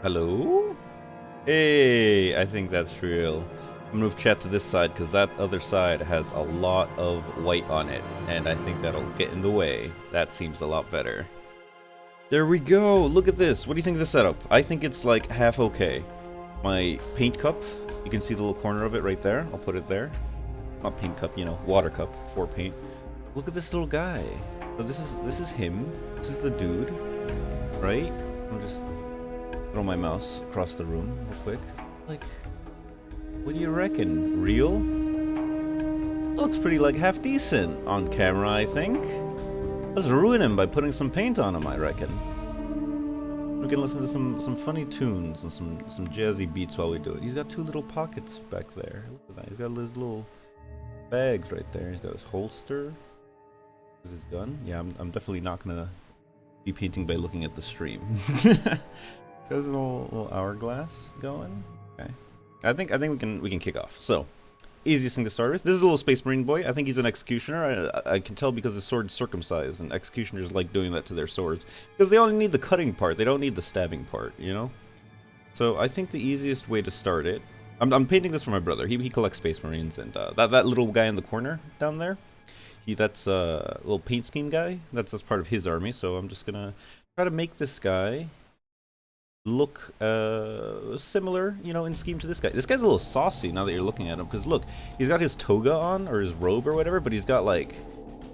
Hello? Hey, I think that's real. I'm gonna move chat to this side because that other side has a lot of white on it, and I think that'll get in the way. That seems a lot better. There we go! Look at this! What do you think of the setup? I think it's like half okay. My paint cup, you can see the little corner of it right there. I'll put it there. Not paint cup, you know, water cup for paint. Look at this little guy. So this is him. This is the dude, right? I'm just throw my mouse across the room real quick. Like, what do you reckon? Real? Looks pretty like half decent on camera, I think. Let's ruin him by putting some paint on him, I reckon. We can listen to some funny tunes and some jazzy beats while we do it. He's got two little pockets back there. Look at that. He's got his little bags right there. He's got his holster with his gun. Yeah, I'm definitely not gonna be painting by looking at the stream. There's a little hourglass going. Okay, I think we can kick off. So, easiest thing to start with. This is a little Space Marine boy. I think he's an executioner. I can tell because his sword's circumcised, and executioners like doing that to their swords because they only need the cutting part. They don't need the stabbing part, you know. So I think the easiest way to start it. I'm painting this for my brother. He collects Space Marines, and that little guy in the corner down there. That's a little paint scheme guy. That's part of his army. So I'm just gonna try to make this guy look similar, you know, in scheme to this guy. This guy's a little saucy now that you're looking at him, because look, he's got his toga on or his robe or whatever, but he's got like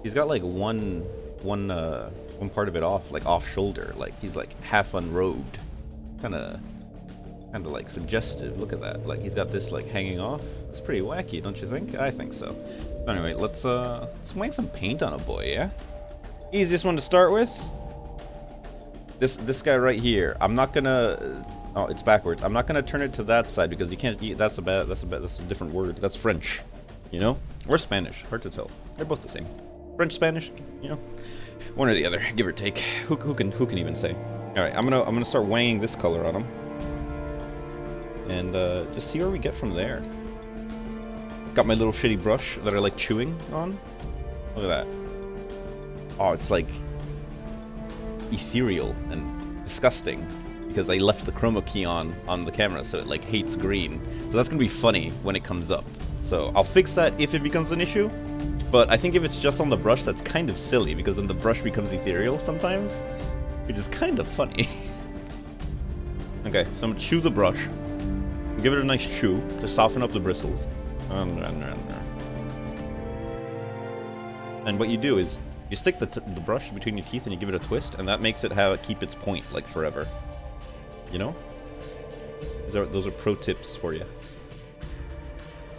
one part of it off, like off shoulder, like he's like half unrobed, kind of like suggestive. Look at that, like he's got this like hanging off. It's pretty wacky, don't you think? I think so. Anyway, let's wang some paint on a boy, yeah. Easiest one to start with. This guy right here, I'm not gonna. Oh, it's backwards. I'm not gonna turn it to that side because you can't. That's a different word. That's French, you know, or Spanish. Hard to tell. They're both the same. French, Spanish, you know, one or the other, give or take. Who can even say? All right, I'm gonna start wanging this color on him, and just see where we get from there. Got my little shitty brush that I like chewing on. Look at that. Oh, it's like ethereal and disgusting because I left the chroma key on the camera, so it like hates green. So that's gonna be funny when it comes up. So I'll fix that if it becomes an issue. But I think if it's just on the brush, that's kind of silly because then the brush becomes ethereal sometimes, which is kind of funny. Okay, so I'm gonna chew the brush, give it a nice chew to soften up the bristles. And what you do is you stick the brush between your teeth and you give it a twist, and that makes it keep its point like forever. You know? Those are pro tips for you.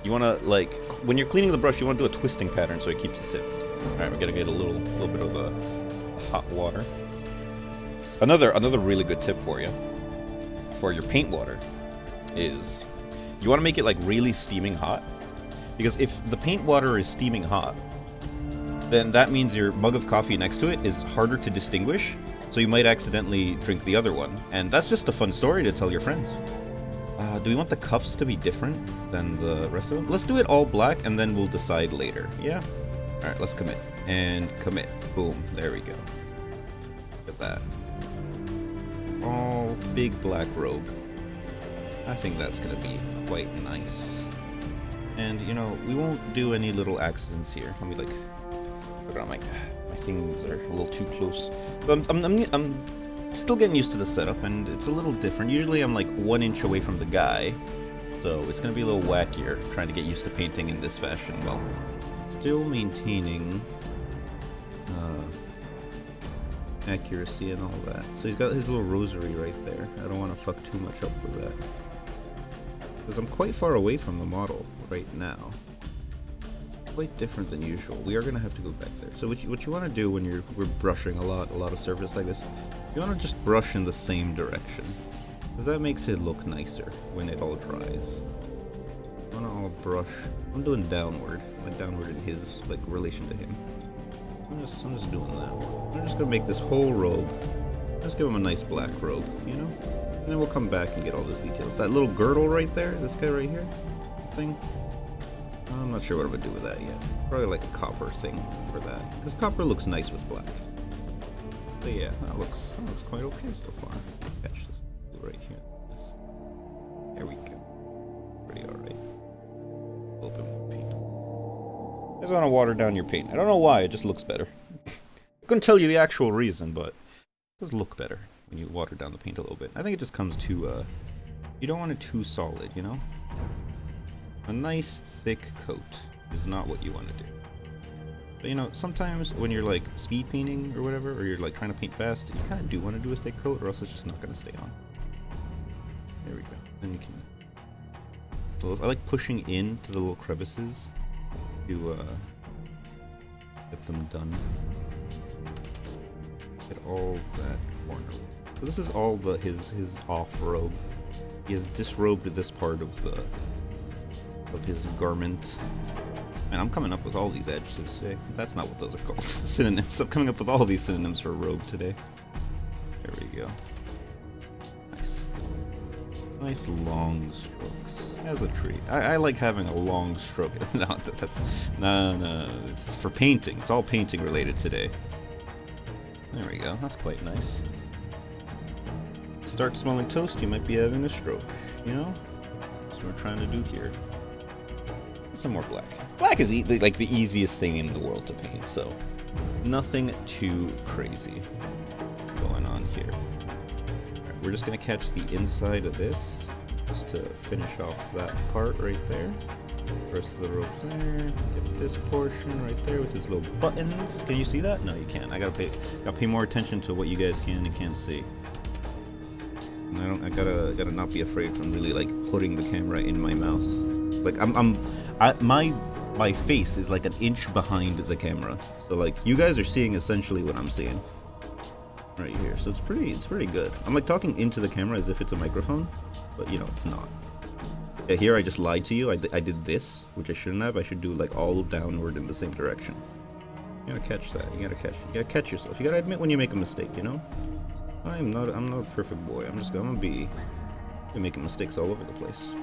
You wanna like when you're cleaning the brush, you wanna do a twisting pattern so it keeps the tip. All right, we're gonna get a little bit of hot water. Another really good tip for you for your paint water is you wanna make it like really steaming hot, because if the paint water is steaming hot, then that means your mug of coffee next to it is harder to distinguish, so you might accidentally drink the other one. And that's just a fun story to tell your friends. Do we want the cuffs to be different than the rest of them? Let's do it all black and then we'll decide later. Yeah? Alright, let's commit. And commit. Boom. There we go. Look at that. All big black robe. I think that's gonna be quite nice. And, you know, we won't do any little accidents here. Let me, like... My things are a little too close. But I'm still getting used to the setup, and it's a little different. Usually I'm like 1 inch away from the guy, so it's gonna be a little wackier trying to get used to painting in this fashion. Well, still maintaining accuracy and all that. So he's got his little rosary right there. I don't want to fuck too much up with that because I'm quite far away from the model right now. Quite different than usual. We are gonna have to go back there. So what you want to do when we're brushing a lot of surface like this, you want to just brush in the same direction, because that makes it look nicer when it all dries. I want to all brush. I'm doing downward, like downward in his like relation to him. I'm just doing that. I'm just gonna make this whole robe. Just give him a nice black robe, you know. And then we'll come back and get all those details. That little girdle right there, this guy right here, thing. I'm not sure what I'm gonna do with that yet. Probably like a copper thing for that, because copper looks nice with black. But yeah, that looks quite okay so far. Catch this right here. just want to water down your paint. I don't know why, it just looks better. I couldn't tell you the actual reason, but it does look better when you water down the paint a little bit. I think it just comes too, you don't want it too solid, you know? A nice thick coat is not what you want to do. But you know, sometimes when you're like speed painting or whatever, or you're like trying to paint fast, you kind of do want to do a thick coat, or else it's just not going to stay on. There we go. Then you can. So I like pushing into the little crevices to get them done. Get all that corner. So this is all his off robe. He has disrobed this part of his garment. Man, I'm coming up with all these adjectives today. That's not what those are called. Synonyms. I'm coming up with all these synonyms for robe today. There we go. Nice. Nice long strokes. As a treat. I like having a long stroke. No, it's for painting. It's all painting related today. There we go. That's quite nice. Start smelling toast, you might be having a stroke. You know? That's what we're trying to do here. Some more black. Black is like the easiest thing in the world to paint, so nothing too crazy going on here. Alright, we're just gonna catch the inside of this just to finish off that part right there. Rest of the rope there. Get this portion right there with his little buttons. Can you see that? No, you can't. I gotta pay more attention to what you guys can and can't see. And I gotta not be afraid from really like putting the camera in my mouth. Like my face is like an inch behind the camera, so like you guys are seeing essentially what I'm seeing right here. So it's pretty good. I'm like talking into the camera as if it's a microphone, but you know it's not. Yeah, here I just lied to you. I did this, which I shouldn't have. I should do like all downward in the same direction. You gotta catch that. You gotta catch yourself. You gotta admit when you make a mistake. You know, I'm not a perfect boy. I'm gonna be making mistakes all over the place.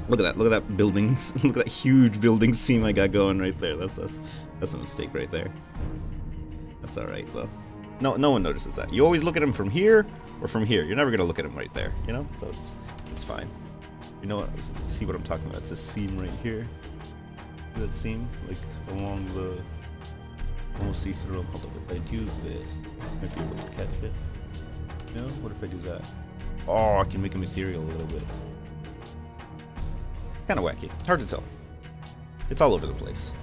Look at that buildings. Look at that huge building seam I got going right there. That's a mistake right there. That's all right though. No one notices that. You always look at him from here or from here. You're never gonna look at him right there. You know, so it's fine. You know what? See what I'm talking about? It's this seam right here. See that seam, like along the. Almost see through them. Hold up. If I do this, I might be able to catch it. You know? What if I do that? Oh, I can make him ethereal a little bit. Kind of wacky. Hard to tell. It's all over the place.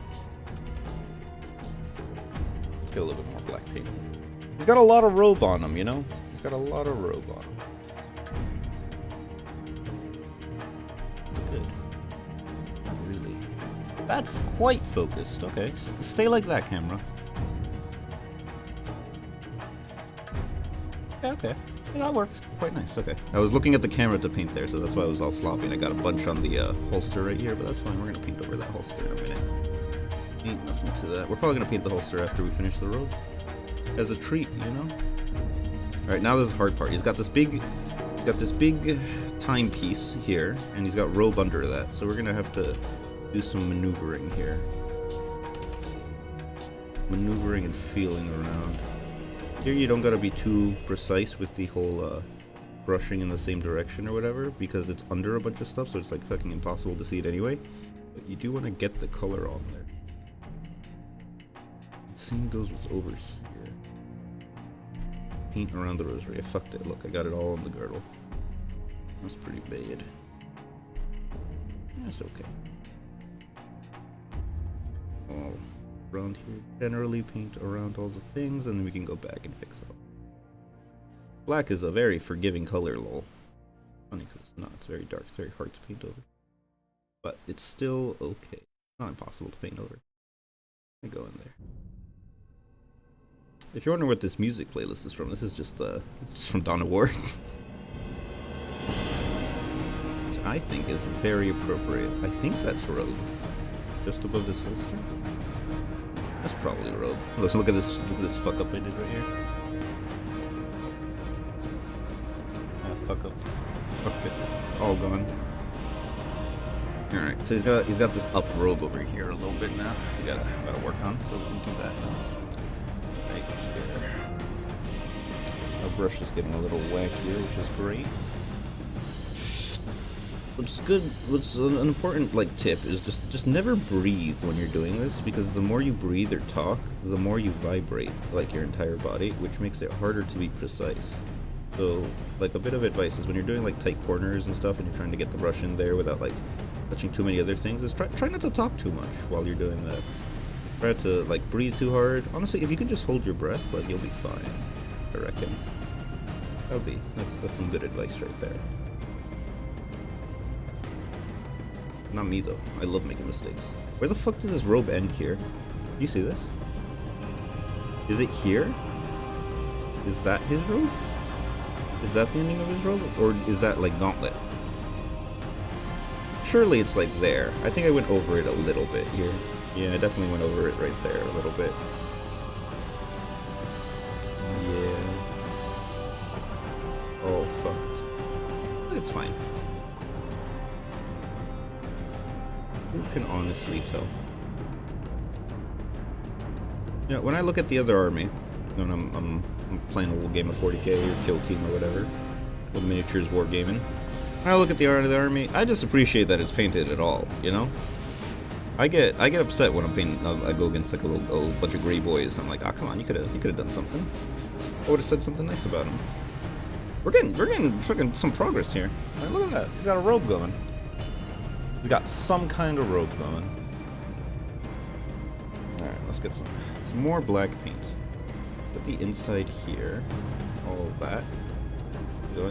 Let's get a little bit more black paint. He's got a lot of robe on him, you know? He's got a lot of robe on him. That's good. Not really. That's quite focused. Okay. Stay like that, camera. Yeah, okay. Yeah, that works quite nice. Okay. I was looking at the camera to paint there, so that's why I was all sloppy. And I got a bunch on the holster right here, but that's fine. We're gonna paint over that holster in a minute. Ain't nothing to that. We're probably gonna paint the holster after we finish the robe, as a treat, you know. All right, now this is the hard part. He's got this big timepiece here, and he's got robe under that. So we're gonna have to do some maneuvering here. Maneuvering and feeling around. Here you don't gotta be too precise with the whole brushing in the same direction or whatever, because it's under a bunch of stuff, so it's like fucking impossible to see it anyway. But you do want to get the color on there. The same goes with over here. Paint around the rosary. I fucked it. Look, I got it all on the girdle. That's pretty bad. That's okay. All around here. Generally paint around all the things, and then we can go back and fix it all. Black is a very forgiving color, lol. Funny because it's not. It's very dark. It's very hard to paint over. But it's still okay. Not impossible to paint over. I go in there. If you're wondering what this music playlist is from, this is just it's just from Dawn of War. Which I think is very appropriate. I think that's robe. Just above this holster. That's probably robe. Look at this fuck up I did right here. Fuck up. Fucked it. It's all gone. Alright, so he's got this up robe over here a little bit now. So we gotta work on, so we can do that now. Right here. Our brush is getting a little wackier, which is great. What's an important like tip is just never breathe when you're doing this, because the more you breathe or talk, the more you vibrate like your entire body, which makes it harder to be precise. So like a bit of advice is when you're doing like tight corners and stuff and you're trying to get the brush in there without like touching too many other things, is try not to talk too much while you're doing that. Try not to like breathe too hard. Honestly, if you can just hold your breath, like you'll be fine, I reckon. That's some good advice right there. Not me though. I love making mistakes. Where the fuck does this robe end here? You see this? Is it here? Is that his robe? Is that the ending of his robe? Or is that like gauntlet? Surely it's like there. I think I went over it a little bit here. Yeah, I definitely went over it right there a little bit. Yeah. Oh, fucked. It's fine. Who can honestly tell? You know, when I look at the other army, when I'm playing a little game of 40k or Kill Team or whatever, with miniatures wargaming, when I look at the army, I just appreciate that it's painted at all, you know? I get upset when I'm painting. I go against like a bunch of gray boys. I'm like, ah, oh, come on, you could have done something. I would have said something nice about him. We're getting freaking some progress here. Right, look at that. He's got a robe going. He's got some kind of robe going. Alright, let's get some more black paint. Put the inside here. All of that.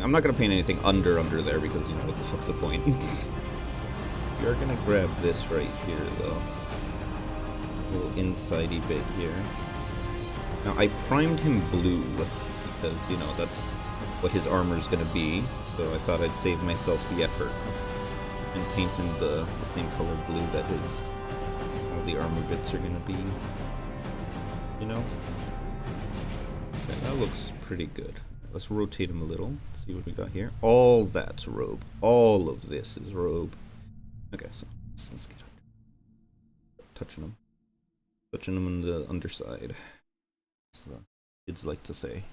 I'm not gonna paint anything under there because, you know, what the fuck's the point? We are gonna grab this right here though. A little insidey bit here. Now I primed him blue because, you know, that's what his armor's gonna be, so I thought I'd save myself the effort and paint him the same color blue that all the armor bits are gonna be. You know? Okay, that looks pretty good. Let's rotate him a little, see what we got here. All that's robe. All of this is robe. Okay, so let's get touching him. Touching him on the underside. That's what kids like to say.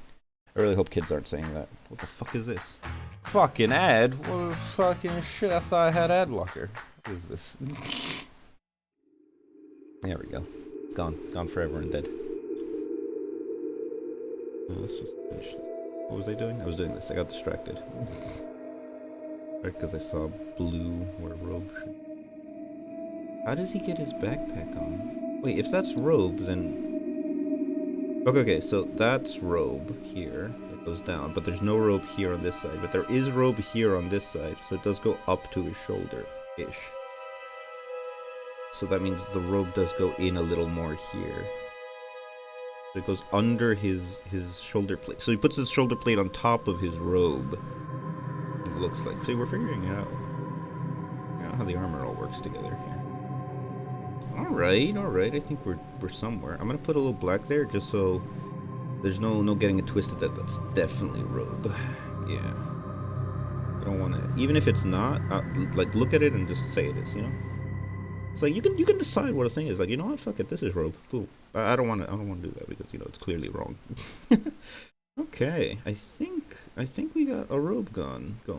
I really hope kids aren't saying that. What the fuck is this? Fucking ad? What the fucking shit? I thought I had ad blocker. What is this? There we go. It's gone. It's gone forever and dead. Let's just finish this. What was I doing? I was doing this. I got distracted. Right, because I saw blue where robe should. How does he get his backpack on? Wait, if that's robe, then. Okay, so that's robe here. It goes down, but there's no robe here on this side. But there is robe here on this side, so it does go up to his shoulder-ish. So that means the robe does go in a little more here. It goes under his shoulder plate. So he puts his shoulder plate on top of his robe. It looks like. See, we're figuring it out. Figuring out how the armor all works together here. Alright. I think we're somewhere. I'm gonna put a little black there just so there's no getting it twisted that that's definitely robe. Yeah. I don't want to. Even if it's not, like look at it and just say it is. You know. It's like you can decide what a thing is. Like, you know what? Fuck it. This is robe. Cool. I don't want to do that because, you know, it's clearly wrong. Okay. I think we got a robe going. I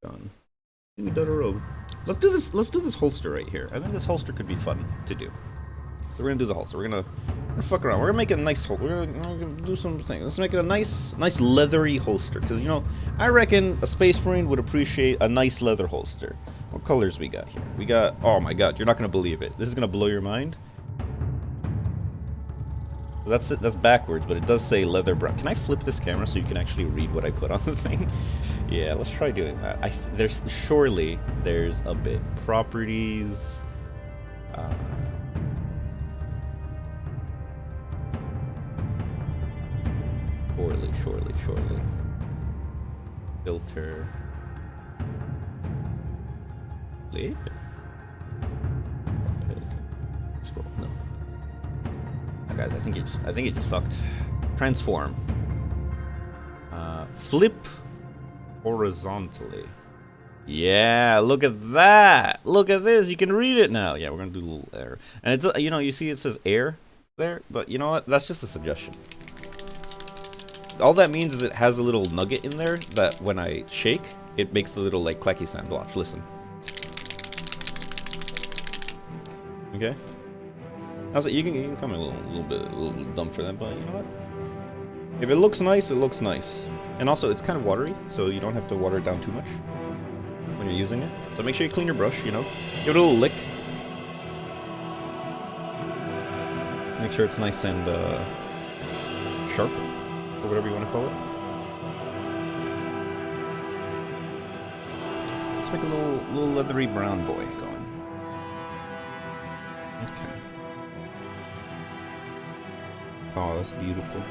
think we done a robe. Let's do this holster right here. I think this holster could be fun to do. So we're gonna do the holster. We're gonna fuck around. We're gonna make it a nice holster. We're gonna do some things. Let's make it a nice leathery holster. Because, you know, I reckon a Space Marine would appreciate a nice leather holster. What colors we got here? We got, oh my god, you're not gonna believe it. This is gonna blow your mind. That's it. That's backwards, but it does say leather brown. Can I flip this camera so you can actually read what I put on the thing? Yeah, let's try doing that. There's a bit. Properties. Surely. Filter. Flip. Scroll. No. Guys, I think you just fucked. Transform. Flip horizontally. Yeah, look at that. Look at this. You can read it now. Yeah, we're gonna do a little air, and it's, you know, you see it says air there, but you know what? That's just a suggestion. All that means is it has a little nugget in there that when I shake, it makes the little like clacky sound. Watch, listen. Okay. Also, you can come a little bit dumb for that, but you know what? If it looks nice, it looks nice. And also, it's kind of watery, so you don't have to water it down too much when you're using it. So make sure you clean your brush, you know? Give it a little lick. Make sure it's nice and sharp, or whatever you want to call it. Let's make a little leathery brown boy going. Okay. Oh, that's beautiful.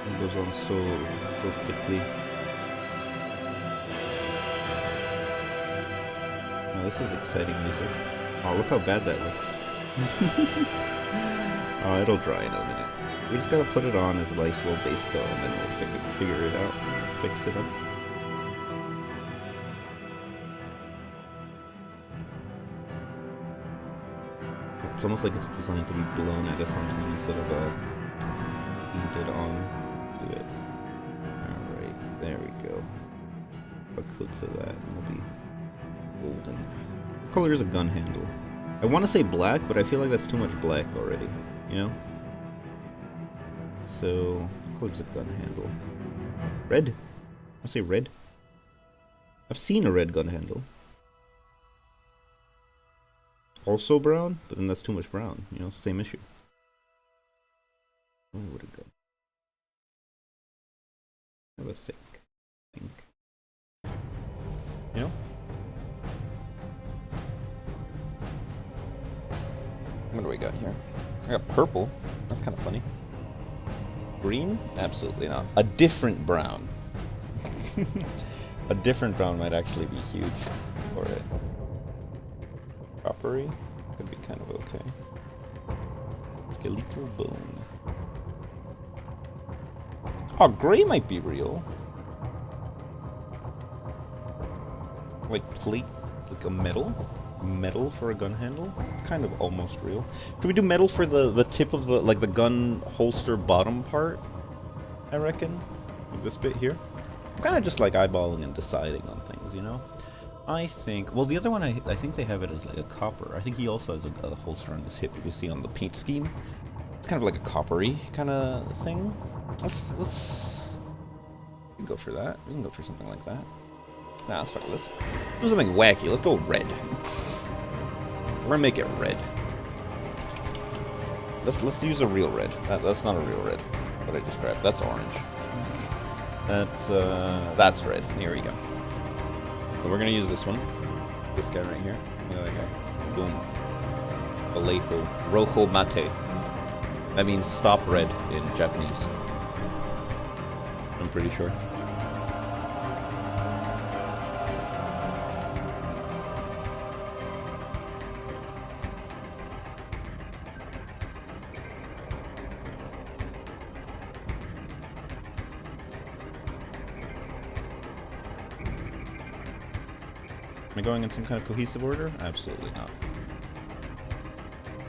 It goes on so thickly. Oh, this is exciting music. Oh, look how bad that looks. Oh, it'll dry in a minute. We just gotta put it on as a nice little base coat, and then we'll figure it out, fix it up. It's almost like it's designed to be blown out of something instead of painted on to it. Alright, there we go. A coat to that, and it'll be golden. What color is a gun handle? I want to say black, but I feel like that's too much black already, you know? So, what color is a gun handle? Red? I say red. I've seen a red gun handle. Also brown, but then that's too much brown, you know, same issue. Oh, what a gun. Have a think. You know? What do we got here? I got purple. That's kind of funny. Green? Absolutely not. A different brown. A different brown might actually be huge for it. Coppery could be kind of okay. Skeletal bone. Oh, gray might be real. Like plate, like a metal. Metal for a gun handle. It's kind of almost real. Should we do metal for the tip of the the gun holster bottom part? I reckon. Like this bit here. I'm kind of just like eyeballing and deciding on things, you know. I think, well, the other one, I think they have it as like a copper. I think he also has a holster on his hip, if you see on the paint scheme. It's kind of like a coppery kind of thing. Let's we can go for that. We can go for something like that. Nah, let's fuck it. Let's do something wacky. Let's go red. We're gonna make it red. Let's use a real red. That's not a real red. What I just grabbed. That's orange. That's red. Here we go. But we're gonna use this one. This guy right here. Look at that guy. Boom. Alejo. Rojo mate. That means stop red in Japanese. I'm pretty sure. Am I going in some kind of cohesive order? Absolutely not.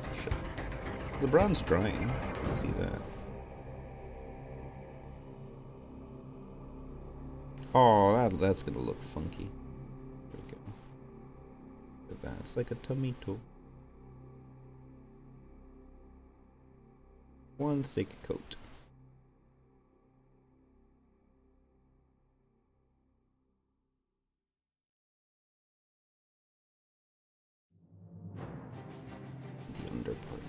Oh, shit. The brown's drying. I see that. Oh, that's gonna look funky. There we go. Look at that. It's like a tomato. One thick coat. The under part.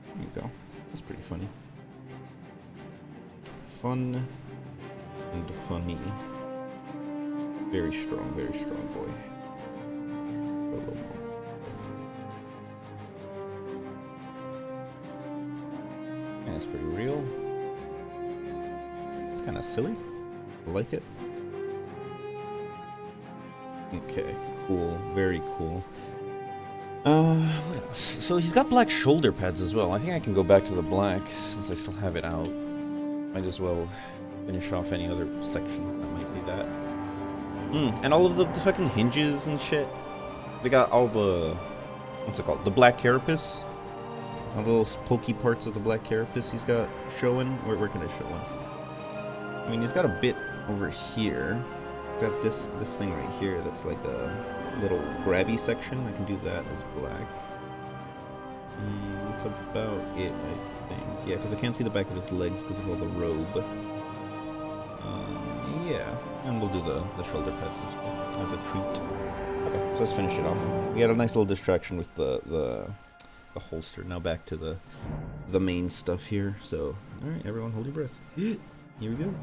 There you go. That's pretty funny. Fun and funny. Very strong boy. A little more. Yeah, that's pretty real. It's kind of silly. I like it. Okay, cool. Very cool. What else? So he's got black shoulder pads as well. I think I can go back to the black since I still have it out. Might as well finish off any other section that might be that. And all of the fucking hinges and shit. They got all the what's it called? The black carapace. All the little pokey parts of the black carapace he's got showing. Where can I show him? I mean, he's got a bit over here. He's got this thing right here that's like a little grabby section. I can do that as black. That's about it, I think. Yeah, because I can't see the back of his legs because of all the robe. Yeah, and we'll do the shoulder pads as well, as a treat. Okay, so let's finish it off. We had a nice little distraction with the holster. Now back to the main stuff here. So, all right, everyone, hold your breath. Here we go.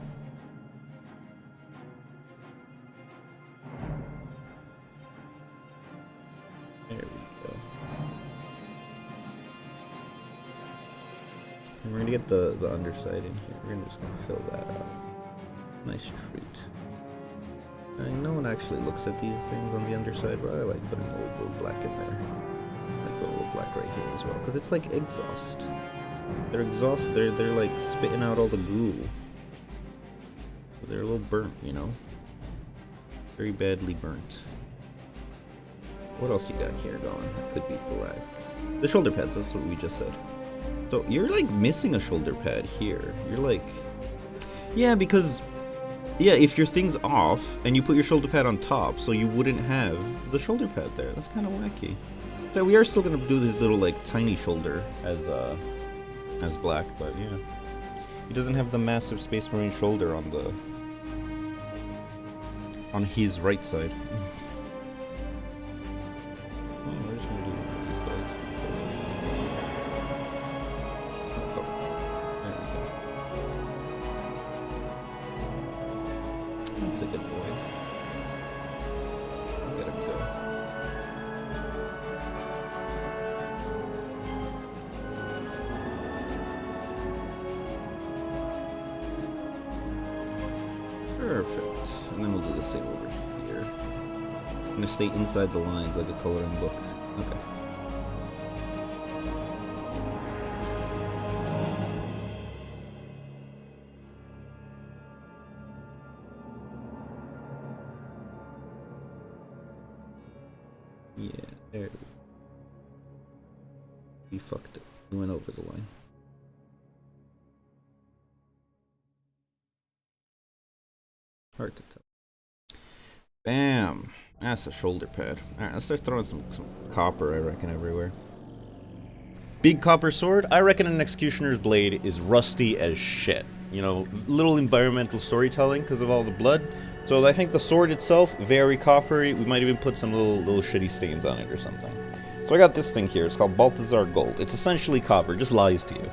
There we go. And we're gonna get the underside in here. We're just gonna fill that out. Nice treat. I mean, no one actually looks at these things on the underside, but I like putting a little black in there. I like putting a little black right here as well, because it's like exhaust. They're exhaust. They're like spitting out all the goo. They're a little burnt, you know. Very badly burnt. What else you got here going? That could be black. The shoulder pads. That's what we just said. So you're like missing a shoulder pad here. You're like, yeah, because. Yeah, if your thing's off and you put your shoulder pad on top, so you wouldn't have the shoulder pad there. That's kind of wacky. So we are still gonna do this little like tiny shoulder as black, but yeah, he doesn't have the massive Space Marine shoulder on his right side. We're just gonna do one of these guys. That's a good boy. Let him go. Perfect. And then we'll do the same over here. I'm gonna stay inside the lines like a coloring book. Okay. Yeah, there we fucked it. We went over the line. Hard to tell. Bam! That's a shoulder pad. Alright, let's start throwing some copper, I reckon, everywhere. Big copper sword? I reckon an executioner's blade is rusty as shit. You know, little environmental storytelling because of all the blood. So I think the sword itself, very coppery. We might even put some little shitty stains on it or something. So I got this thing here. It's called Balthazar Gold. It's essentially copper, just lies to you.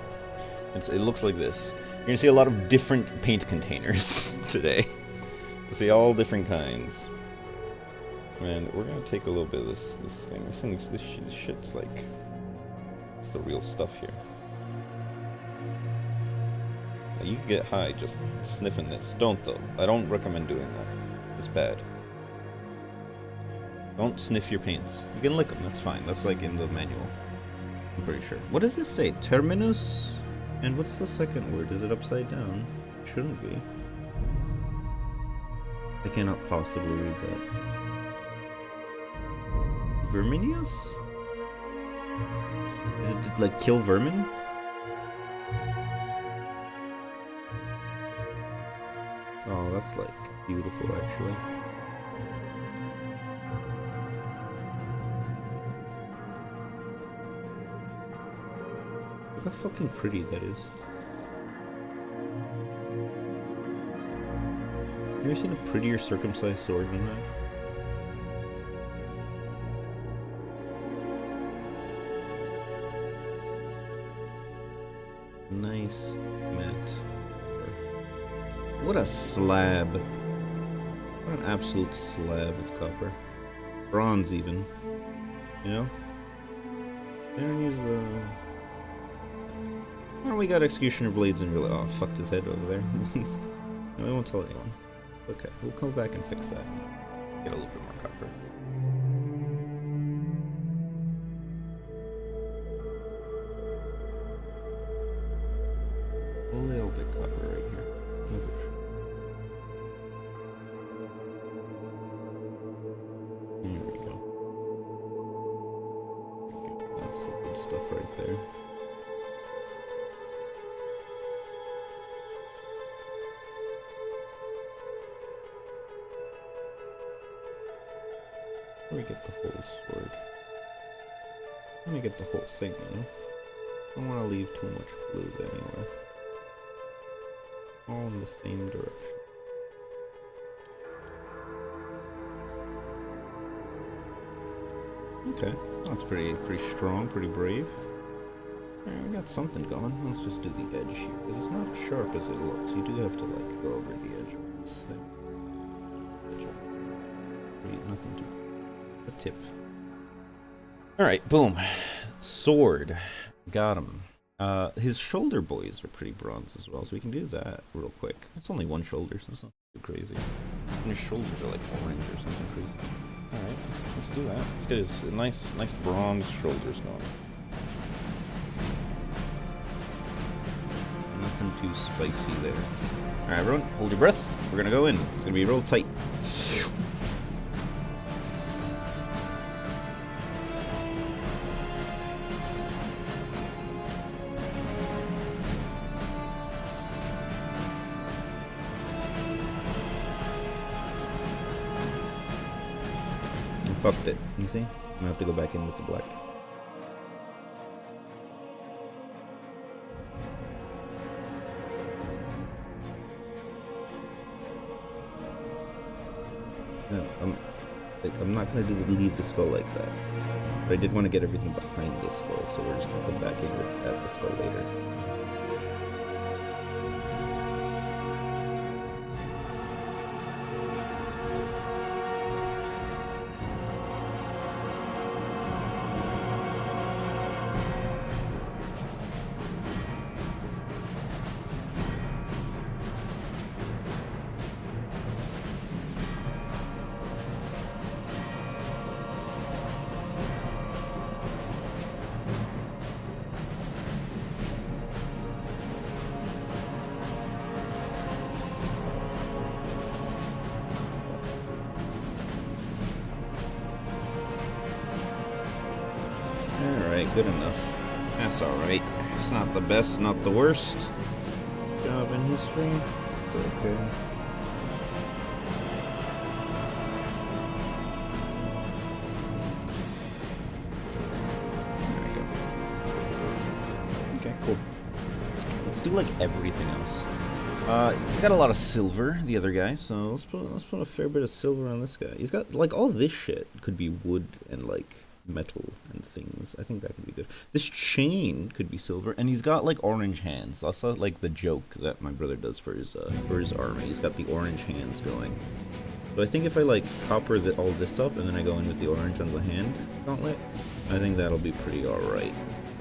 It looks like this. You're gonna see a lot of different paint containers today. You'll see all different kinds. And we're gonna take a little bit of this thing. This shit's like, it's the real stuff here. You can get high just sniffing this. Don't though. I don't recommend doing that. It's bad. Don't sniff your paints. You can lick them, that's fine. That's like in the manual. I'm pretty sure. What does this say? Terminus? And what's the second word? Is it upside down? It shouldn't be. I cannot possibly read that. Verminius? Is it like kill vermin? Oh, that's like beautiful actually. Look how fucking pretty that is. You ever seen a prettier circumcised sword than that? Nice matte. What a slab. What an absolute slab of copper. Bronze even. You know? They don't use the... Oh, we got executioner blades and really... Oh, fucked his head over there. No, we won't tell anyone. Okay, we'll come back and fix that. Get a little bit more copper. A little bit copper right here. Is it true? Here we go. good stuff right there. Let me get the whole sword. Let me get the whole thing, you know? I don't want to leave too much blue anywhere. All in the same direction. Okay, that's pretty strong, pretty brave. Alright, we got something going. Let's just do the edge here, because it's not as sharp as it looks. You do have to, like, go over the edge with this thing. Nothing to... a tip. Alright, boom. Sword. Got him. His shoulder boys are pretty bronze as well, so we can do that real quick. It's only one shoulder, so it's not too crazy. And his shoulders are like orange or something crazy. Alright, let's do that. Let's get his nice bronze shoulders going. Nothing too spicy there. Alright, everyone, hold your breath. We're gonna go in. It's gonna be real tight. Fucked it. You see? I'm gonna have to go back in with the black. No, I'm not gonna leave the skull like that. But I did want to get everything behind the skull, so we're just gonna come back in at the skull later. Alright, good enough. That's alright. It's not the best, not the worst job in history. It's okay. There we go. Okay, cool. Let's do like everything else. He's got a lot of silver, the other guy, so let's put a fair bit of silver on this guy. He's got like all this shit could be wood and like metal and things. I think that could be good. This chain could be silver, and he's got like orange hands. That's like the joke that my brother does for his army. He's got the orange hands going. So I think if I like copper all this up and then I go in with the orange on the hand gauntlet, I think that'll be pretty alright.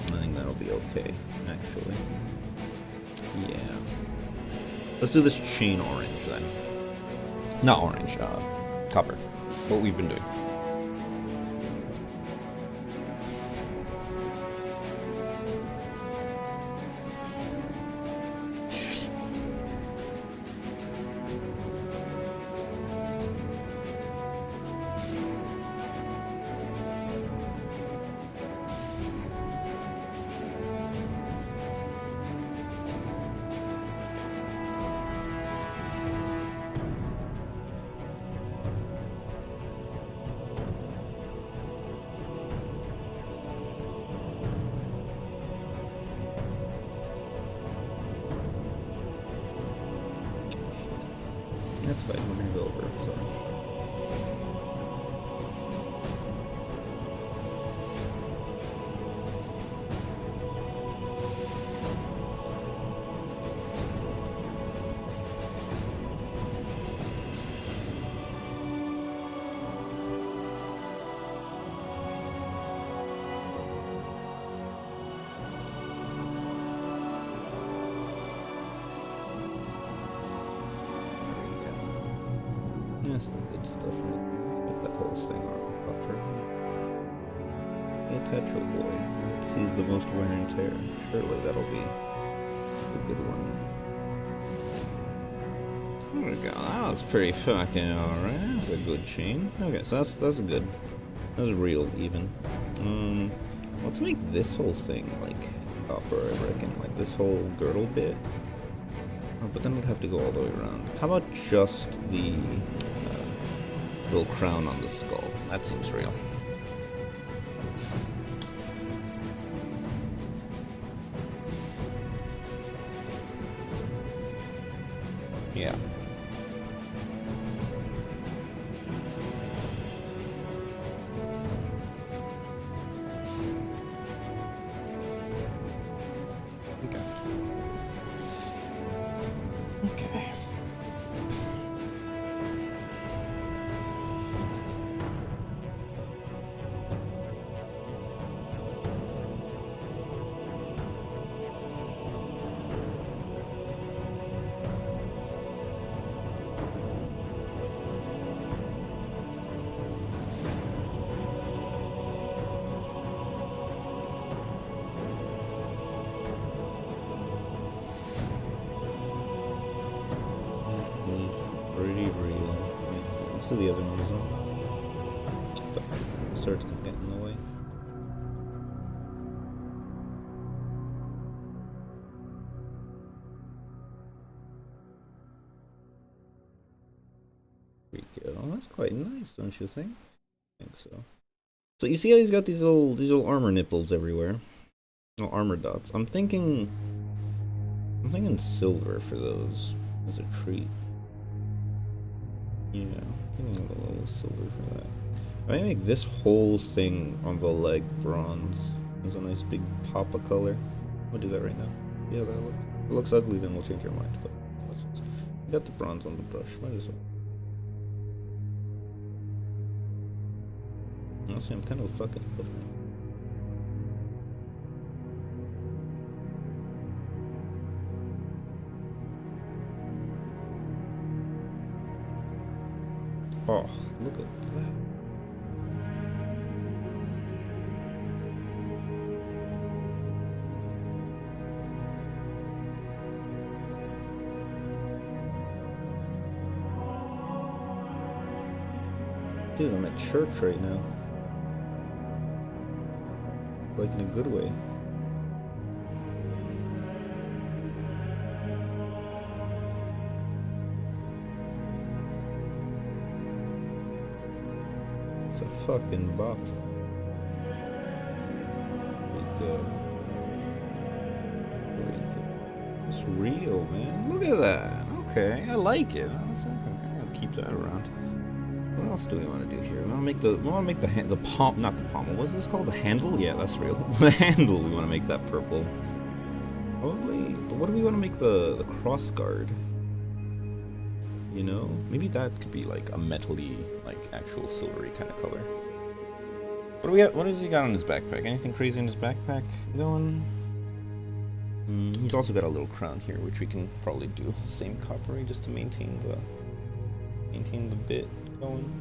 I think that'll be okay, actually. Yeah. Let's do this chain orange then. Not orange, copper. What we've been doing. That's fine, we're gonna go over his orange. That's the good stuff right there. Let's make that whole thing on copper. A petrol boy. It sees the most wear and tear. Surely that'll be a good one. There we go. That looks pretty fucking alright. That's a good chain. Okay, so that's good. That's real even. Let's make this whole thing like copper, I reckon. Like this whole girdle bit. Oh, but then we'd have to go all the way around. How about just the little crown on the skull? That seems real. Yeah. Okay. Okay. Is pretty real. Let's do the other one as well. Fuck. The sword's gonna get in the way. There we go. That's quite nice, don't you think? I think so. So you see how he's got these little armor nipples everywhere? Little armor dots. I'm thinking silver for those as a treat. Yeah, I'm thinking of a little silver for that. I might make this whole thing on the leg bronze. There's a nice big pop of color. We'll do that right now. Yeah, that looks ugly, then we'll change our mind. But let's just get the bronze on the brush. Might as well. Honestly, I'm kind of fucking loving it. Oh, look at that. Dude, I'm at church right now. Like in a good way. It's a fucking bop. Right there. Right there. It's real, man. Look at that. Okay, I like it. I'm gonna keep that around. What else do we want to do here? We want to make the palm, not the pommel. What's this called? The handle? Yeah, that's real. The handle. We want to make that purple. Probably. But what do we want to make the cross guard? You know, maybe that could be like a metally, like actual silvery kind of color. What do we got? What has he got on his backpack? Anything crazy in his backpack going? He's also got a little crown here, which we can probably do same coppery just to maintain the bit going.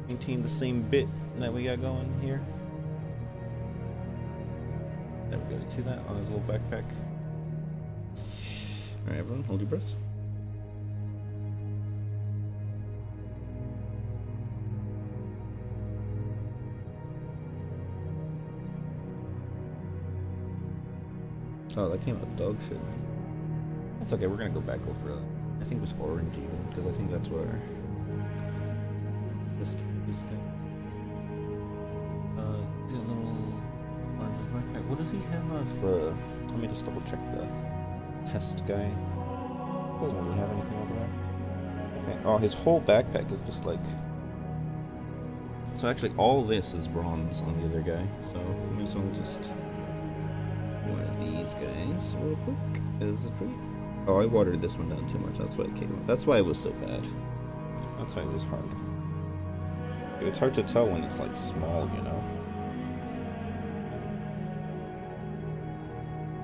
Maintain the same bit that we got going here. There we go. You see that on his little backpack? Alright, everyone, hold your breath. Oh, that came out dog shit, man. That's okay, we're gonna go back over it. I think it was orange even, because I think that's where this guy. The little orange backpack. What does he have as the? Let me just double check the test guy. Doesn't really have anything over there. Okay. Oh, his whole backpack is just like. So actually, all this is bronze on the other guy. So we might as well just one of these guys real quick as a treat. Oh, I watered this one down too much. That's why it came out. That's why it was so bad. That's why it was hard. It's hard to tell when it's like small, you know.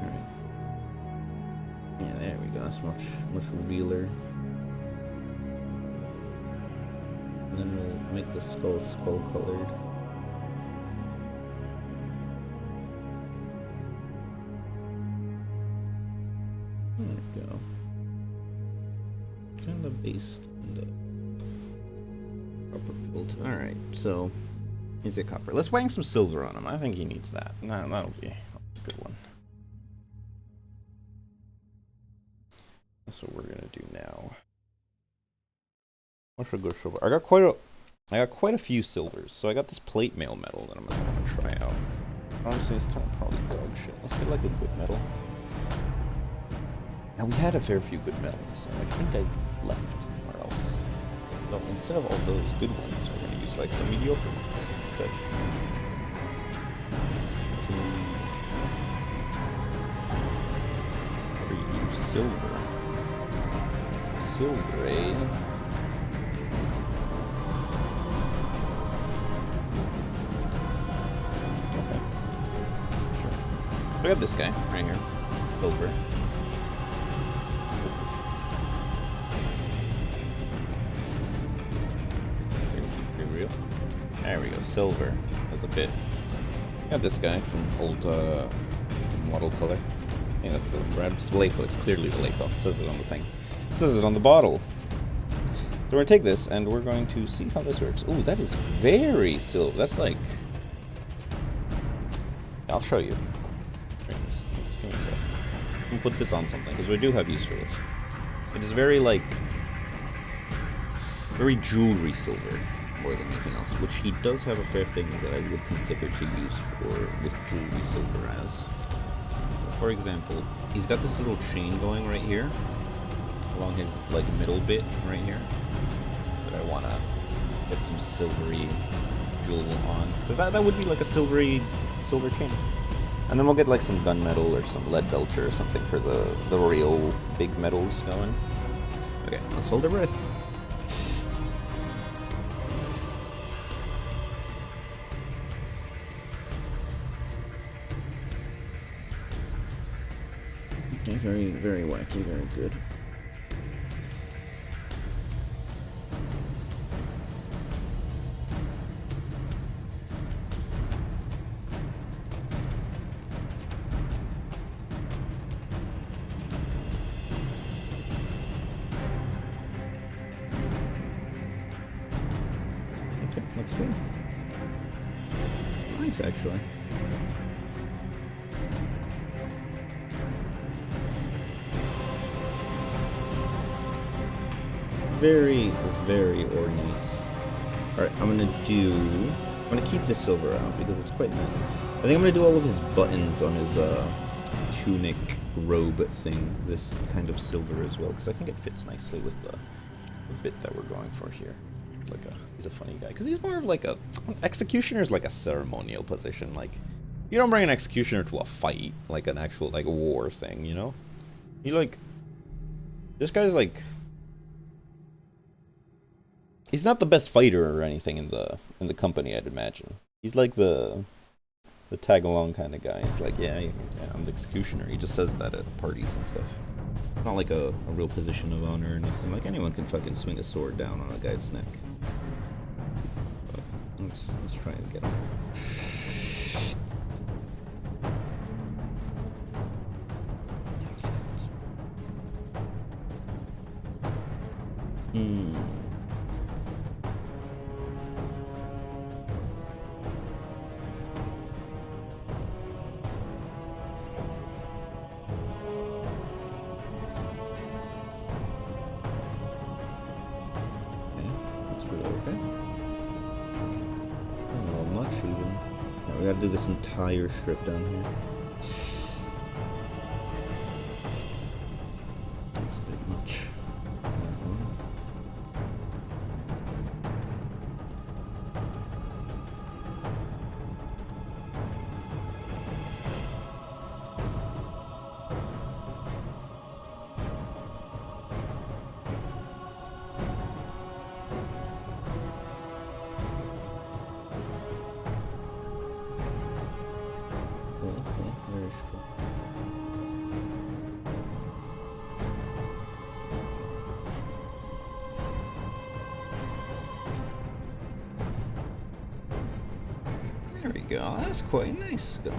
All right. Yeah, there we go. That's much realer. And then we'll make the skull colored. There we go. Kind of based in the upper filter. Alright, so Is it copper? Let's wang some silver on him. I think he needs that. That'll be a good one. That's what we're gonna do now. What's a good silver? I got quite a few silvers. So I got this plate mail metal that I'm gonna want to try out. Honestly, it's kind of probably dog shit. Let's get like a good metal. Now we had a fair few good metals, and I think I left somewhere else. So instead of all those good ones, we're gonna use like some mediocre ones instead. What do you use? Silver. Silver, eh? Okay. Sure. I got this guy right here. Silver. Pretty real. There we go. Silver. That's a bit. Got this guy from old model color. Yeah, that's the Laco. It's clearly the Laco. It says it on the thing. It says it on the bottle. So we're gonna take this and we're going to see how this works. Ooh, that is very silver. That's like. I'll show you. Just give me a sec. I'm gonna put this on something because we do have use for this. It is very very jewelry silver more than anything else, which he does have a fair things that I would consider to use with jewelry silver as. For example, he's got this little chain going right here along his middle bit right here that I want to get some silvery jewel on, because that would be like a silver chain. And then we'll get like some gunmetal or some lead belcher or something for the real big metals going. Okay, let's hold our breath. Okay, very, very wacky, very good. Okay, looks good. Nice, actually. Very, very ornate. Alright, I'm gonna keep the silver out because it's quite nice. I think I'm gonna do all of his buttons on his tunic robe thing, this kind of silver as well, because I think it fits nicely with the bit that we're going for here. He's a funny guy, because he's more of like executioner is like a ceremonial position. Like, you don't bring an executioner to a fight, like an actual war thing, you know? This guy's he's not the best fighter or anything in the company, I'd imagine. He's like the tag along kind of guy. He's like, yeah, I'm the executioner. He just says that at parties and stuff. Not like a real position of honor or anything. Like, anyone can fucking swing a sword down on a guy's neck. But let's try and get him. Okay. Not all much even. Now we gotta do this entire strip down here. That was a bit much. That one. Okay, very strong. There we go. That's quite nice going.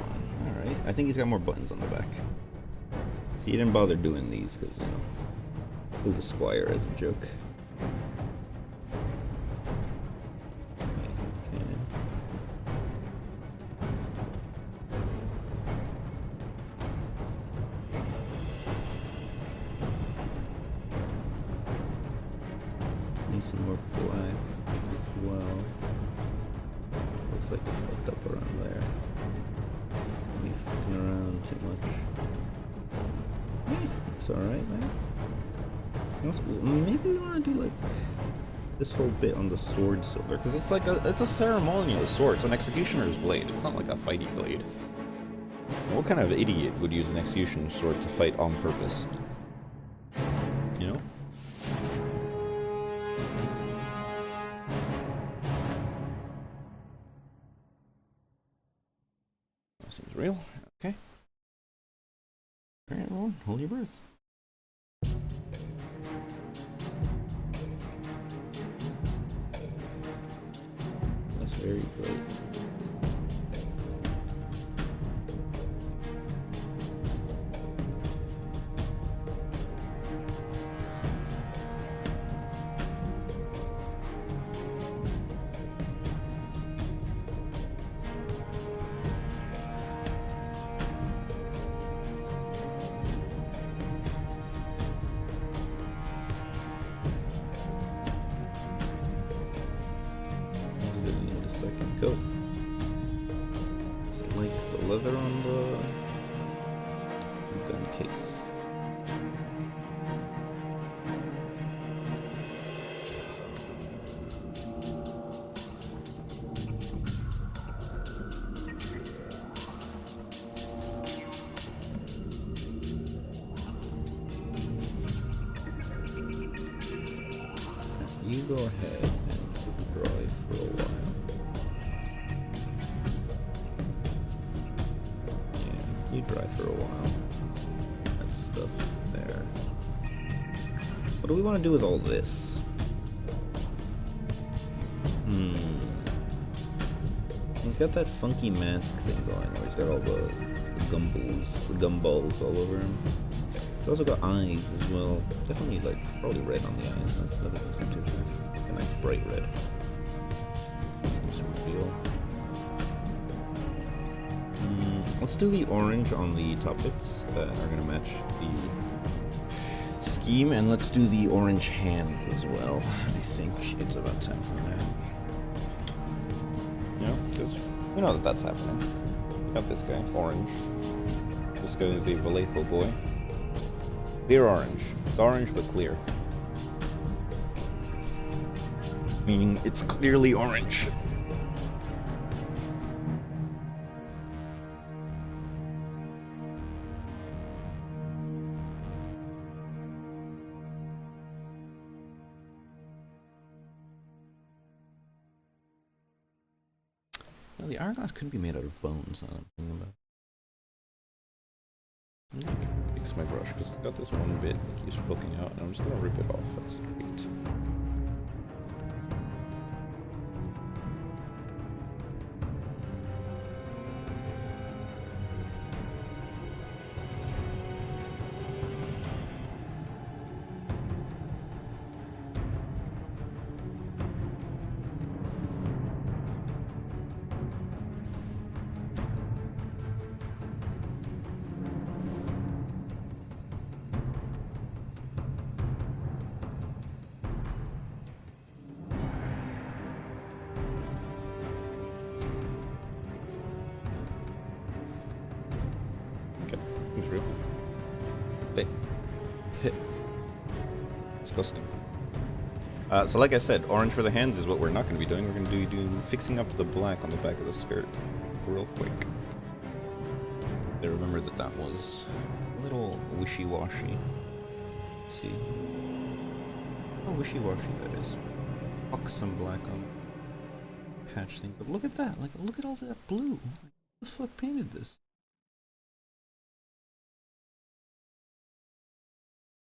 Alright. I think he's got more buttons on the back. See, he didn't bother doing these because, killed the squire as a joke. Okay, cannon. some more black as well. Looks like it fucked up around there. Me fucking around too much. It's alright, man. Maybe we want to do like this whole bit on the sword silver, because it's like it's a ceremonial sword. It's an executioner's blade. It's not like a fighty blade. What kind of idiot would use an executioner's sword to fight on purpose? You know? That seems real. Okay. Alright, everyone, hold your breath. That's very bright. Gonna need a second coat. It's like the leather on the gun case. You go ahead and dry for a while. Yeah, you dry for a while. That stuff there. What do we want to do with all this? He's got that funky mask thing going where he's got all the gumballs all over him. He's also got eyes as well. Definitely, like, probably red on the eyes. That doesn't seem too bad. A nice bright red. Seems real. Let's do the orange on the top bits that are gonna match the scheme, and let's do the orange hands as well. I think it's about time for that. You know, because we know that that's happening. We got this guy, orange. This guy is a Vallejo boy. Clear orange. It's orange but clear. Meaning it's clearly orange. Now, the hourglass could be made out of bones, now that I'm thinking about it. I'm gonna fix my brush because it's got this one bit that keeps poking out, and I'm just gonna rip it off as a treat. Seems real. Disgusting. So like I said, orange for the hands is what we're not going to be doing. We're going to be doing fixing up the black on the back of the skirt real quick. I remember that that was a little wishy-washy. Let's see. How wishy-washy that is. Fuck some black on patch things up. Look at that. Like, look at all that blue. Who the fuck painted this?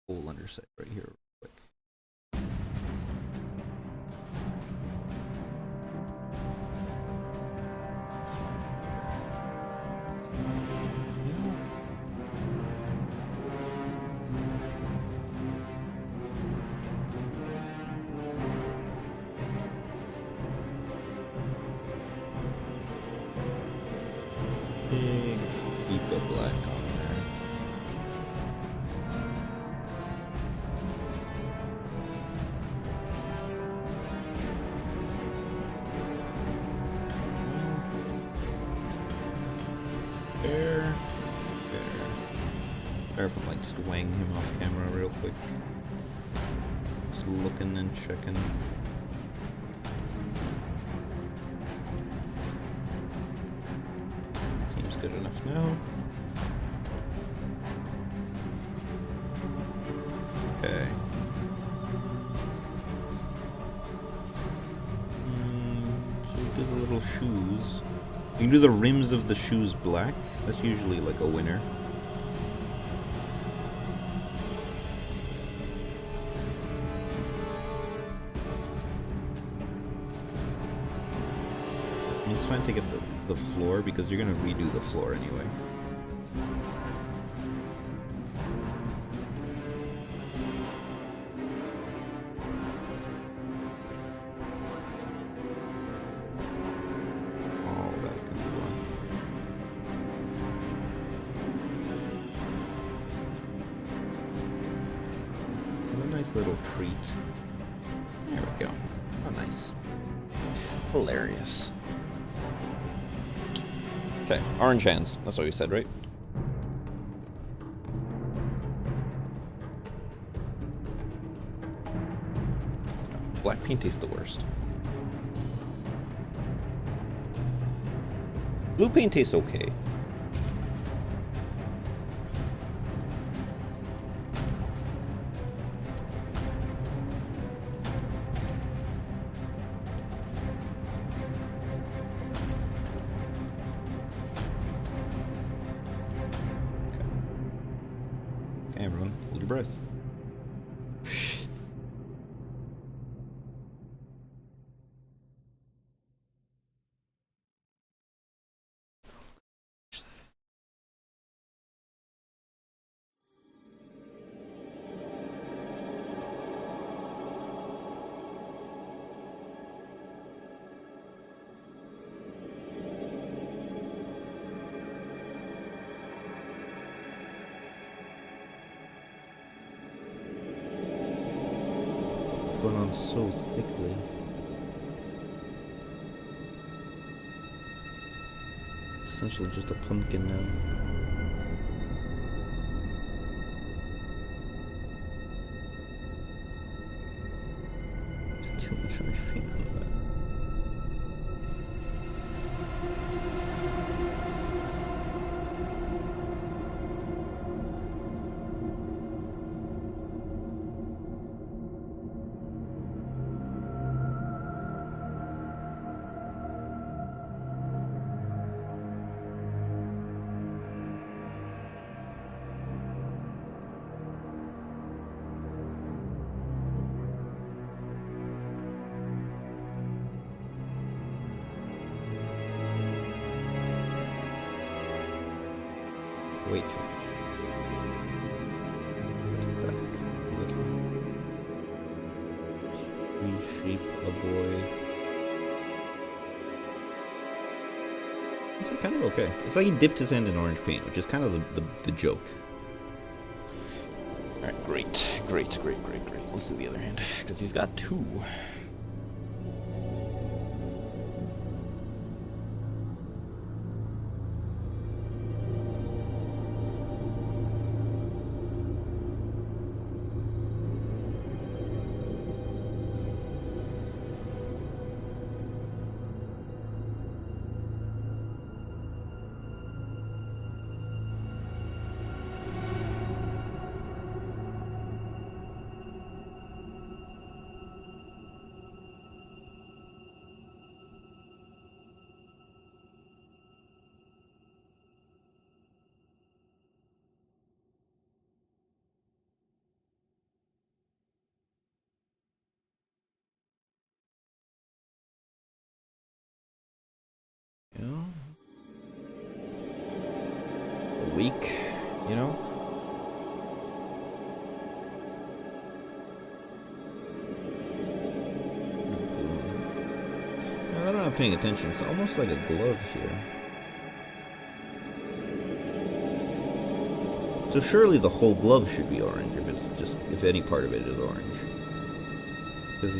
Whole underside right here, real quick. Big heap of black on there. Or if I'm like just weighing him off camera real quick. Just looking and checking. Seems good enough now. Okay. Should we do the little shoes? You can do the rims of the shoes black. That's usually like a winner. It's fine to get the floor because you're gonna redo the floor anyway. All that can be black. It's a nice little treat. There we go. Oh, nice. Hilarious. Okay, orange hands. That's what we said, right? Black paint tastes the worst. Blue paint tastes okay. Okay, everyone, hold your breath. Going on so thickly. Essentially just a pumpkin now. Too much orange paint on that. Way too much. Back a little. Reshape the boy. It's kind of okay. It's like he dipped his hand in orange paint, which is kind of the joke. Alright, great. Great. Let's do the other hand, because he's got two. You know? A week, you know? Now that I'm not paying attention, it's almost like a glove here. So surely the whole glove should be orange if any part of it is orange. Because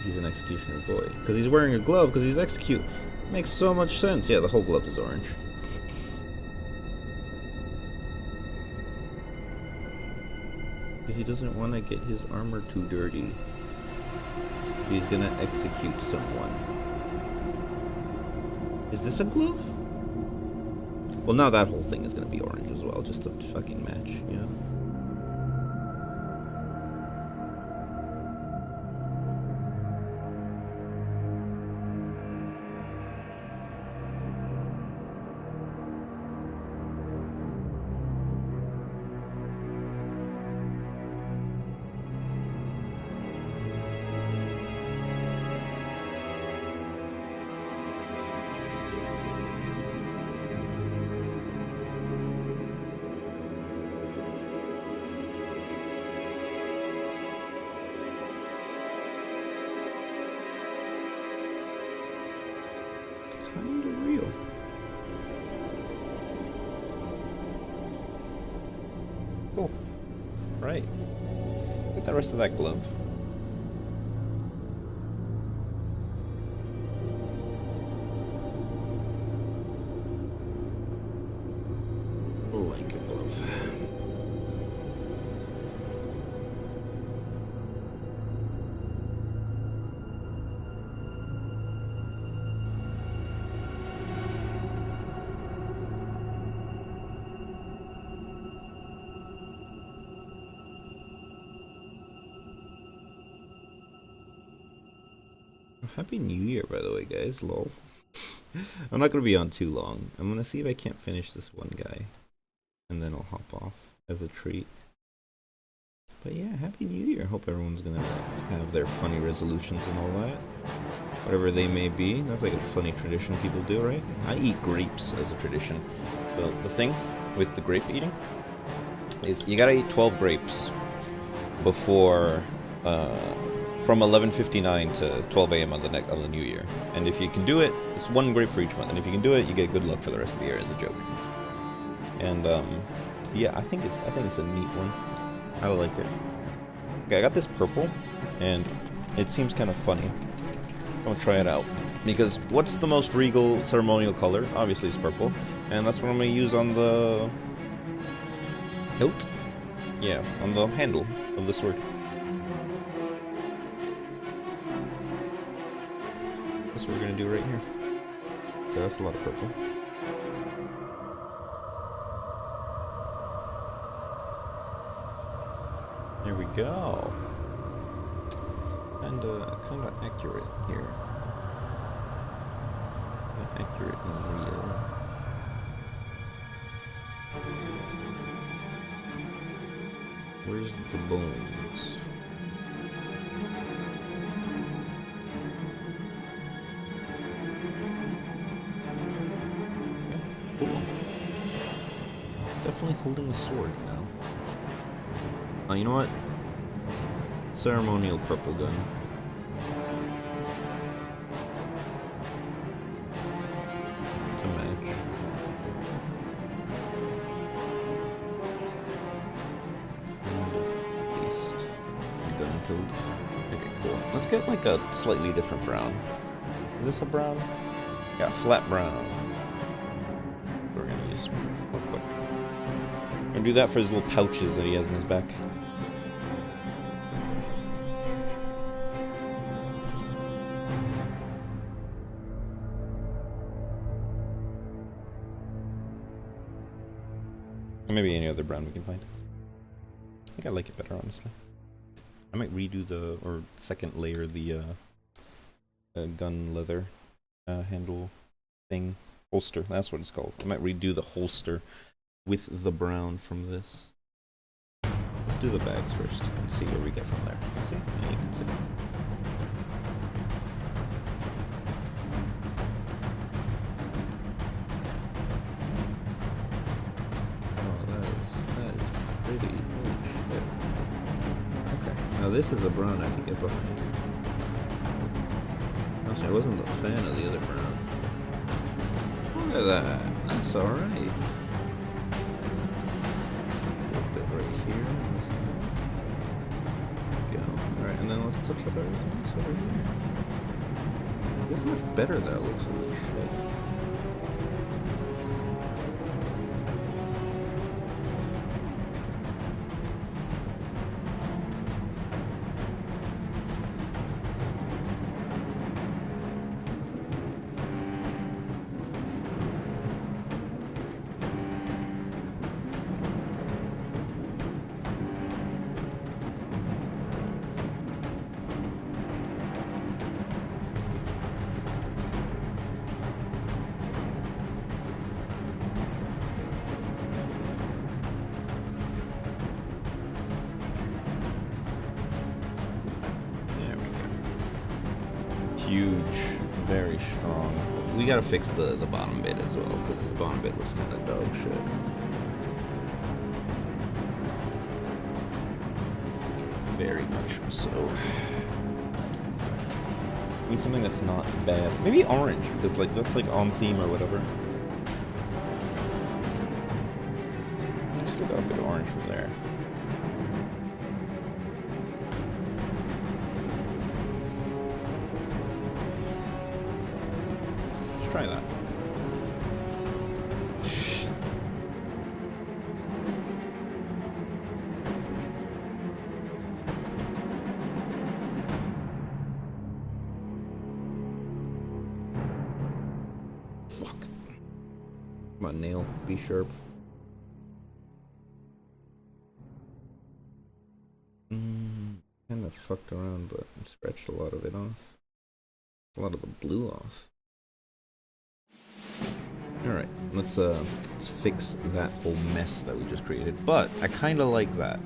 he's an executioner boy. Because he's wearing a glove, because he's execute. Makes so much sense. Yeah, the whole glove is orange. he doesn't want to get his armor too dirty. He's gonna execute someone. Is this a glove? Well, now that whole thing is gonna be orange as well, just to fucking match, you know? Kinda real. Cool. Right. Get the rest of that glove. Like a glove. Happy New Year, by the way, guys. Lol. I'm not gonna be on too long. I'm gonna see if I can't finish this one guy, and then I'll hop off as a treat. But yeah, Happy New Year. Hope everyone's gonna have their funny resolutions and all that. Whatever they may be. That's like a funny tradition people do, right? I eat grapes as a tradition. So the thing with the grape eating is you gotta eat 12 grapes before from 11:59 to 12 a.m. on the New Year. And if you can do it, it's one grape for each month. And if you can do it, you get good luck for the rest of the year as a joke. And yeah, I think it's a neat one. I like it. Okay, I got this purple, and it seems kind of funny. I'm gonna try it out. Because what's the most regal ceremonial color? Obviously it's purple. And that's what I'm gonna use on the hilt? Yeah, on the handle of the sword. That's what we're gonna do right here. So that's a lot of purple. There we go. It's kinda accurate here. Accurate and real. Where's the bones? Yeah, cool. It's definitely holding a sword now. Oh, you know what? Ceremonial purple gun. To match. Kind of beast. Gun build. Okay, cool. Let's get like a slightly different brown. Is this a brown? Yeah, flat brown. We're gonna use real quick. We're gonna do that for his little pouches that he has in his back. Or maybe any other brown we can find. I think I like it better, honestly. I might redo the, or second layer the gun leather handle thing. Holster, that's what it's called. I might redo the holster with the brown from this. Let's do the bags first and see where we get from there. You see? Yeah, you can see. That is pretty. Holy shit. Okay, now this is a brown I can get behind. Actually, I wasn't a fan of the other brown. Look at that. That's alright. A little bit right here on the side. There we go. Alright, and then let's touch up everything else over here. Look how much better that looks. Holy shit. huge, very strong. We gotta fix the bottom bit as well, because the bottom bit looks kind of dog shit. Very much so. I need something that's not bad. Maybe orange, because like that's like on theme or whatever. I still got a bit of orange from there. Let's try that. Fuck. Come on, nail. Be sharp. Kind of fucked around, but scratched a lot of it off. A lot of the blue off. Alright, let's fix that whole mess that we just created. But I kinda like that.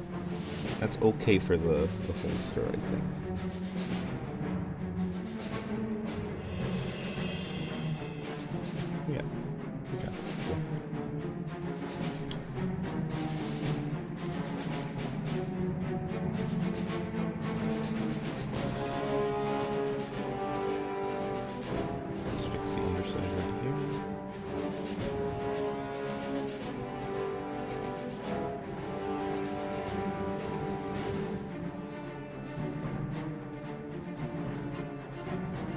That's okay for the holster, I think. Yeah. Okay. Cool. Let's fix the underside right here.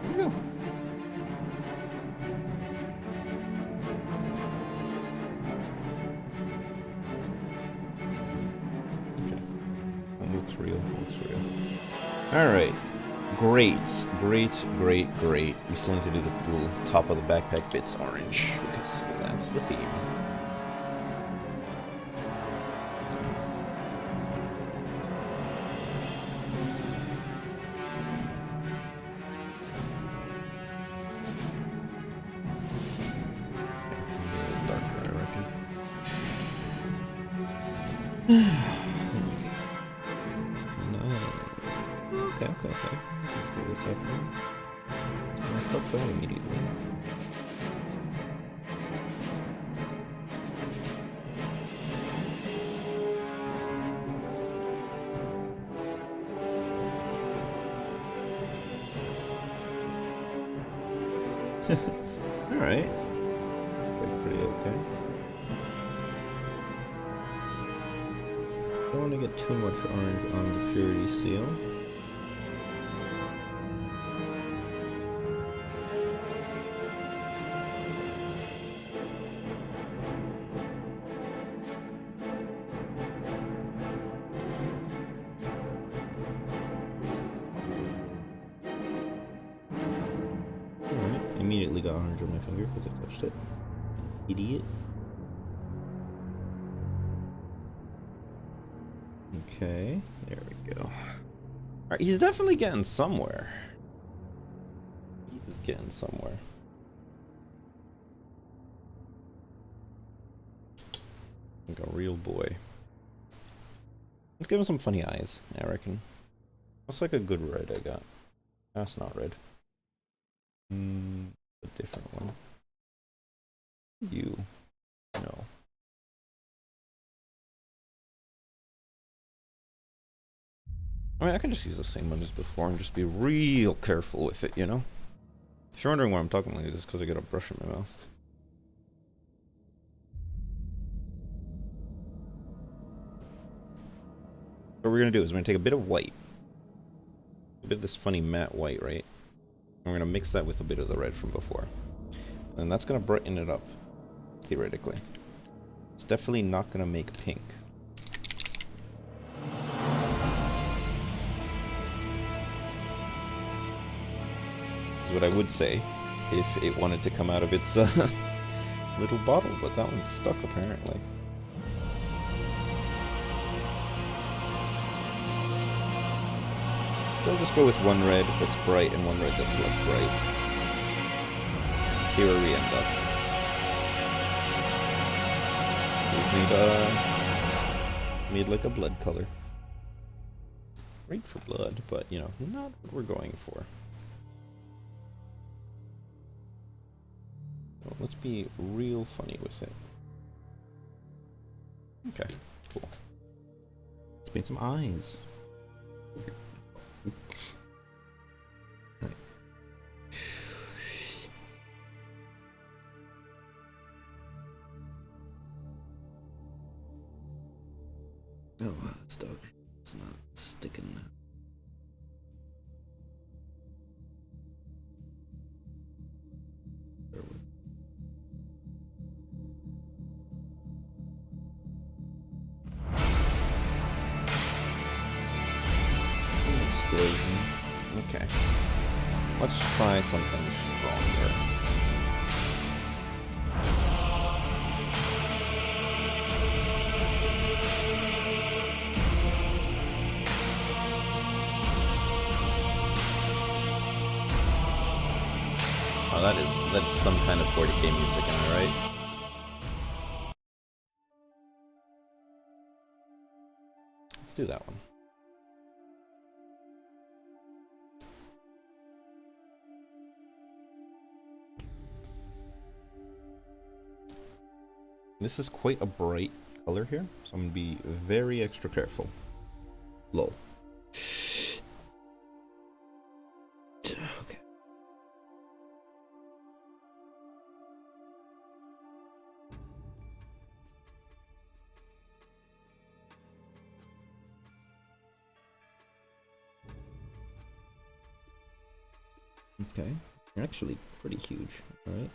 There we go. Okay. That looks real. Looks real. Alright. Great. Great, great, great. We still need to do the little top of the backpack bits orange, because that's the theme. Darker, I reckon. There we go. Nice. Okay. I can see this happening. I fucked that immediately. Alright. Like pretty okay. Don't want to get too much orange on the purity seal. Alright, immediately got orange on my finger because I touched it. Idiot. Okay, there we go. Alright, he's definitely getting somewhere. He's getting somewhere. Like a real boy. Let's give him some funny eyes, I reckon. That's like a good red I got. That's not red. A different one. You. No. I mean, I can just use the same one as before and just be real careful with it, you know? If you're wondering why I'm talking like this, it's because I got a brush in my mouth. What we're going to do is we're going to take a bit of white. A bit of this funny matte white, right? And we're going to mix that with a bit of the red from before. And that's going to brighten it up, theoretically. It's definitely not going to make pink. Is what I would say if it wanted to come out of its little bottle, but that one's stuck apparently. So I'll just go with one red that's bright and one red that's less bright. See where we end up. We made like a blood color. Great for blood, but you know, not what we're going for. Well, let's be real funny with it. Okay, cool. Let's paint some eyes. Right. Oh, this dog. It's not sticking. Bear with. Explosion. Okay. Let's try something stronger. Oh, that is some kind of 40k music, am I right? Let's do that one. This is quite a bright color here, so I'm gonna be very extra careful. Lol. Okay. Okay. You're actually pretty huge, right?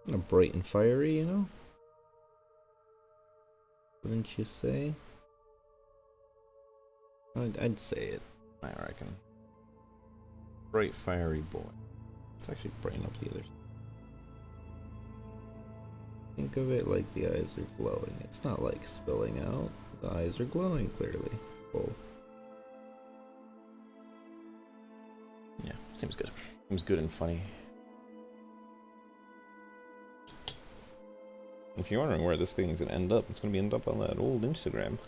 Kind of bright and fiery, you know? Wouldn't you say? I'd say it, I reckon. Bright, fiery boy. Let's actually brighten up the others. Think of it like the eyes are glowing. It's not like spilling out. The eyes are glowing clearly. Cool. Yeah, seems good. Seems good and funny. If you're wondering where this thing's gonna end up, it's gonna end up on that old Instagram.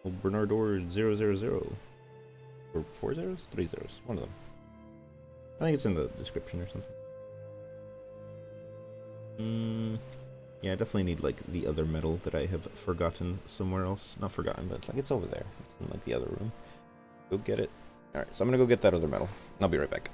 Old Bernardor000. Or 4 zeros? 3 zeros. One of them. I think it's in the description or something. Yeah, I definitely need like the other metal that I have forgotten somewhere else. Not forgotten, but like it's over there. It's in like the other room. Go get it. Alright, so I'm gonna go get that other metal. I'll be right back.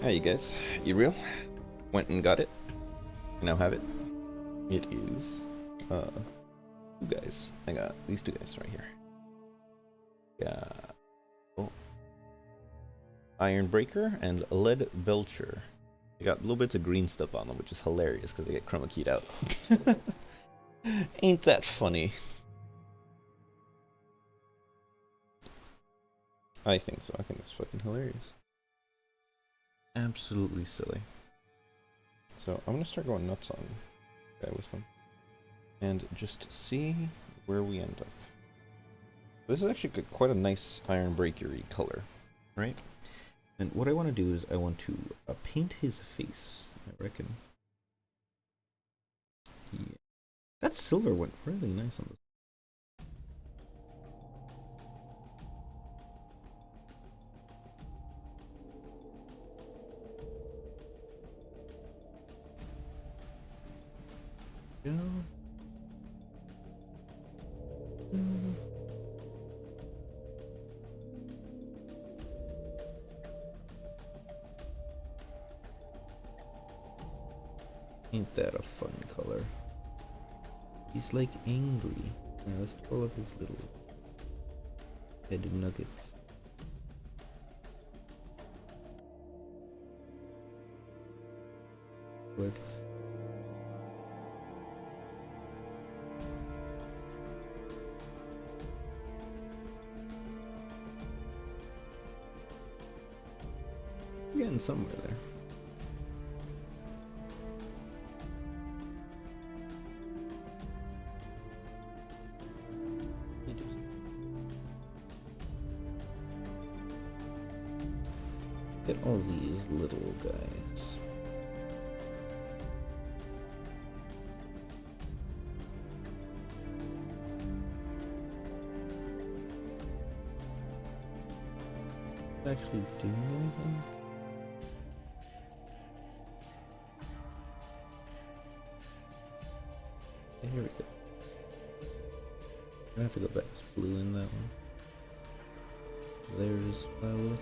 Hey, you guys, you real? Went and got it. I now have it. It is, two guys. I got these two guys right here. Yeah. Oh. Iron Breaker and Lead Belcher. They got little bits of green stuff on them, which is hilarious because they get chroma keyed out. Ain't that funny? I think so. I think it's fucking hilarious. Absolutely silly. So I'm gonna start going nuts on guy with them, and just see where we end up. This is actually quite a nice Iron Breakery color, right? And what I want to do is I want to paint his face. I reckon. Yeah, that silver went really nice on this. Yeah. Ain't that a fun color? He's like angry. Yeah, that's all of his little head nuggets. Gorgeous. Getting somewhere there. Get all these little guys. Actually doing anything? Yeah, here we go. I have to go back to blue in that one. There as well.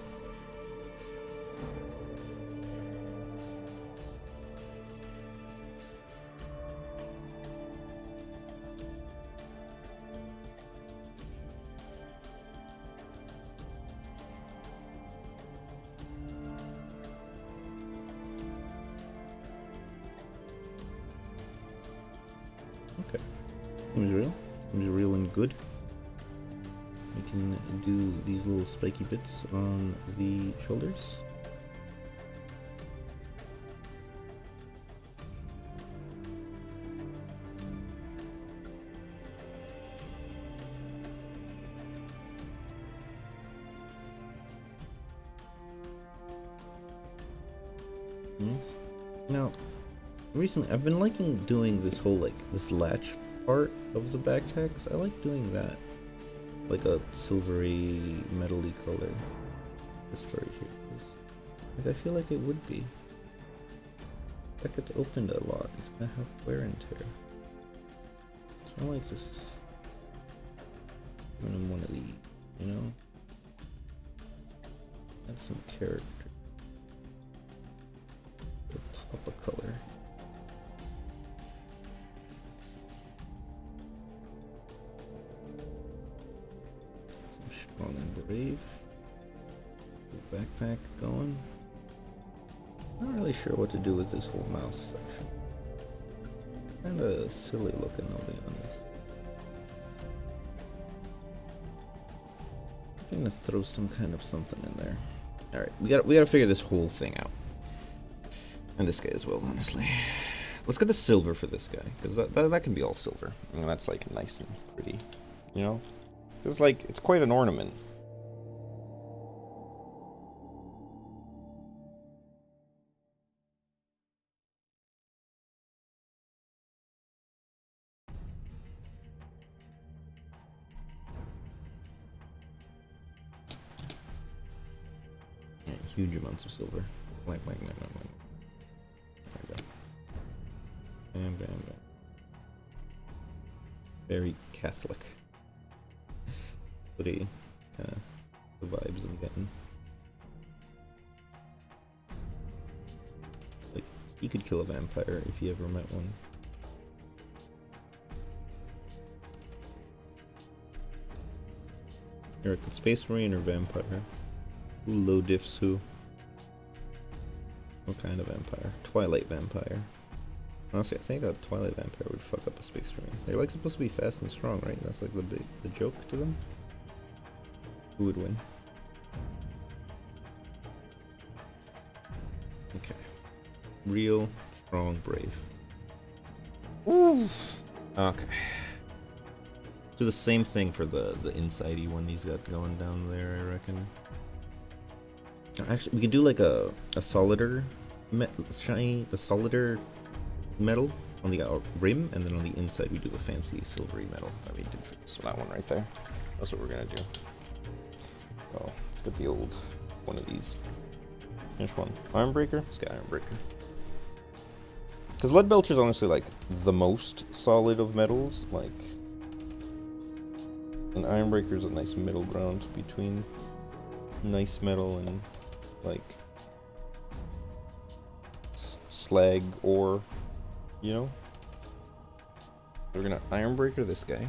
Okay. Seems real. Seems real and good. We can do these little spiky bits on the shoulders. Nice. Now, recently I've been liking doing this whole this latch part of the backpacks. I like doing that, like a silvery metally color. This part here is like, I feel like it would be. That gets opened a lot. It's gonna have wear and tear. So I like this. Giving him one of these, you know. Add some character. Pop a color. Some strong and brave. Backpack going. Not really sure what to do with this whole mouth section. Kinda silly looking, I'll be honest. I'm gonna throw some kind of something in there. Alright, we gotta figure this whole thing out. And this guy as well, honestly. Let's get the silver for this guy, because that can be all silver. And that's like nice and pretty, you know? It's like, it's quite an ornament. Yeah, huge amounts of silver. Blank. There we go. Bam, bam, bam. Very Catholic. Pretty kind of the vibes I'm getting. Like, you could kill a vampire if you ever met one. You're a Space Marine or vampire? Who low diffs who? What kind of vampire? Twilight vampire. Honestly, I think a Twilight vampire would fuck up a Space Marine. They're like supposed to be fast and strong, right? That's like the joke to them. Who would win? Okay. Real, strong, brave. Ooh. Okay. Do the same thing for the inside-y one he's got going down there, I reckon. Actually, we can do like a solider solider metal on the rim, and then on the inside we do the fancy silvery metal that we did for that one right there. That's what we're gonna do. Oh, let's get the old one of these. Which one? Ironbreaker? Let's get Ironbreaker. Because Leadbelcher is honestly like the most solid of metals. Like, and Ironbreaker is a nice middle ground between nice metal and like slag ore You know? We're gonna Iron Breaker this guy.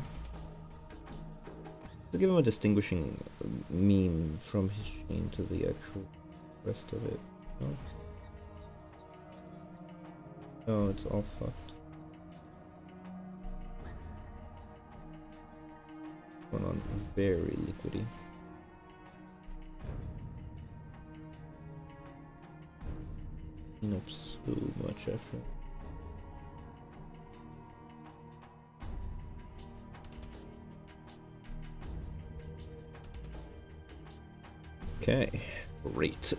Let's give him a distinguishing meme from his chain to the actual rest of it. No? Oh, it's all fucked. Going on very liquidy. Clean up so much effort. Okay, great.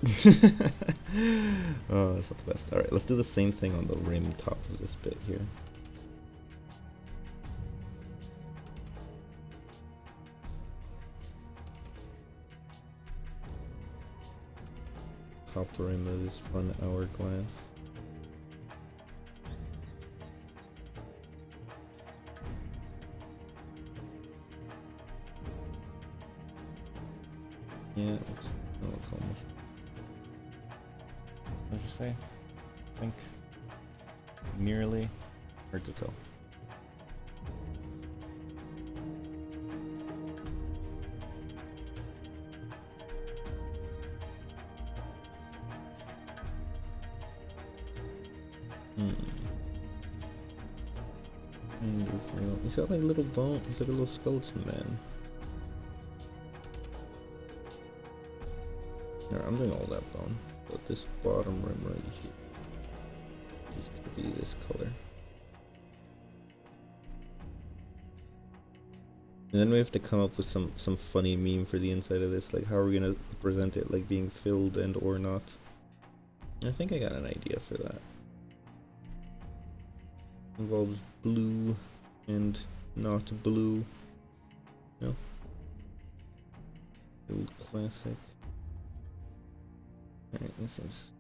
Oh, that's not the best. Alright, let's do the same thing on the rim top of this bit here. Top rim of this fun hourglass. Yeah, it looks almost. What did you say? I think nearly. Hard to tell. He's got like a little bone. He's like a little skeleton man. Alright, I'm doing all that bone, but this bottom rim right here is gonna be this color. And then we have to come up with some funny meme for the inside of this. Like, how are we gonna present it, like being filled and or not? I think I got an idea for that. Involves blue and not blue. No. Old classic. Alright, this is.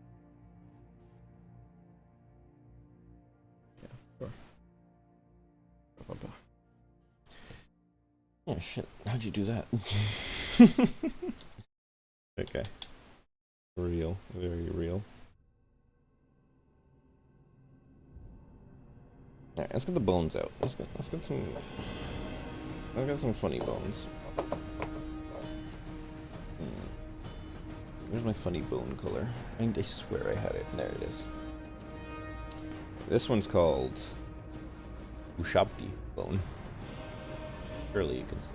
Yeah, sure. Oh shit, how'd you do that? Okay. Real, very real. Alright, let's get the bones out. Let's get some funny bones. Where's my funny bone color? I swear I had it. There it is. This one's called Ushabti bone. Surely you can see.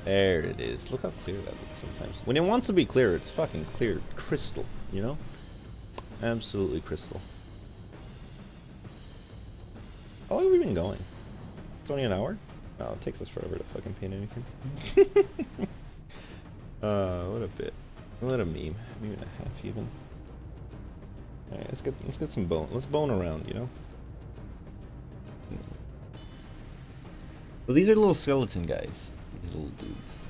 There it is. Look how clear that looks sometimes. When it wants to be clear, it's fucking clear. Crystal, you know? Absolutely crystal. How long have we been going? It's only an hour? Oh, it takes us forever to fucking paint anything. What a bit. What a meme. Meme and a half even. Alright, let's get some bone. Let's bone around, you know? Well, these are little skeleton guys. These little dudes.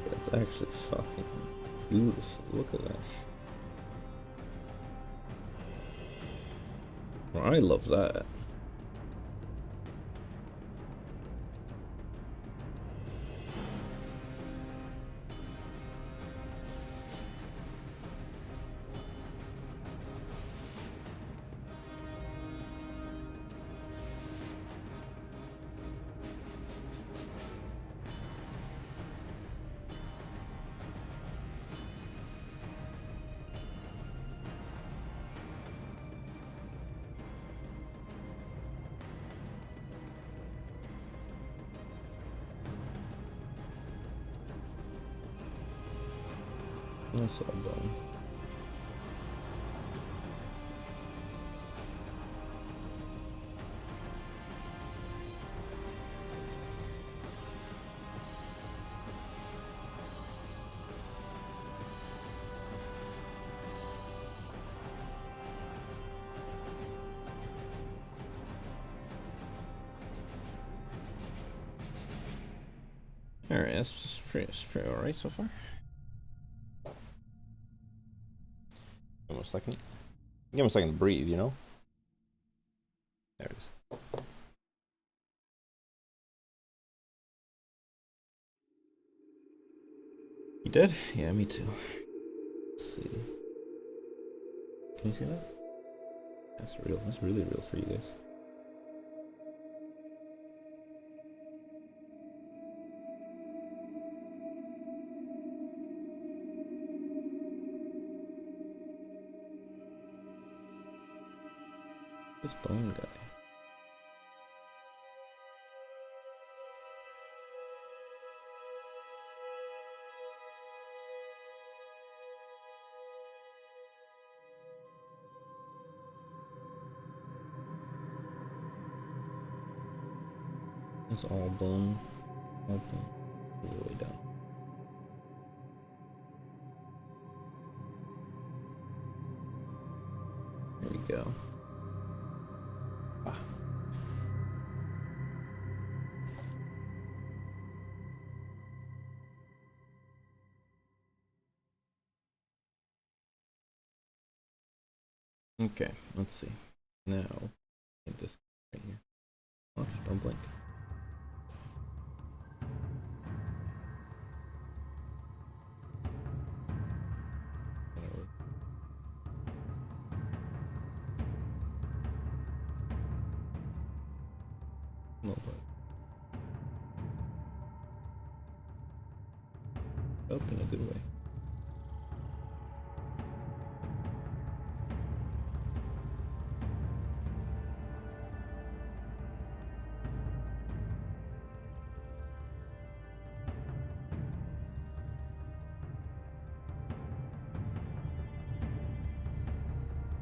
That's actually fucking beautiful. Look at that shit. Well, I love that. That's all done. Alright, that's pretty alright so far. Give him a second. Give him a second to breathe, you know? There it is. You did? Yeah, me too. Let's see. Can you see that? That's real. That's really real for you guys. This bone guy. It's all bone. All bone. All the way down. There we go. Ah. Okay, let's see. Now, get this right here. Watch, don't blink. No, but up in a good way.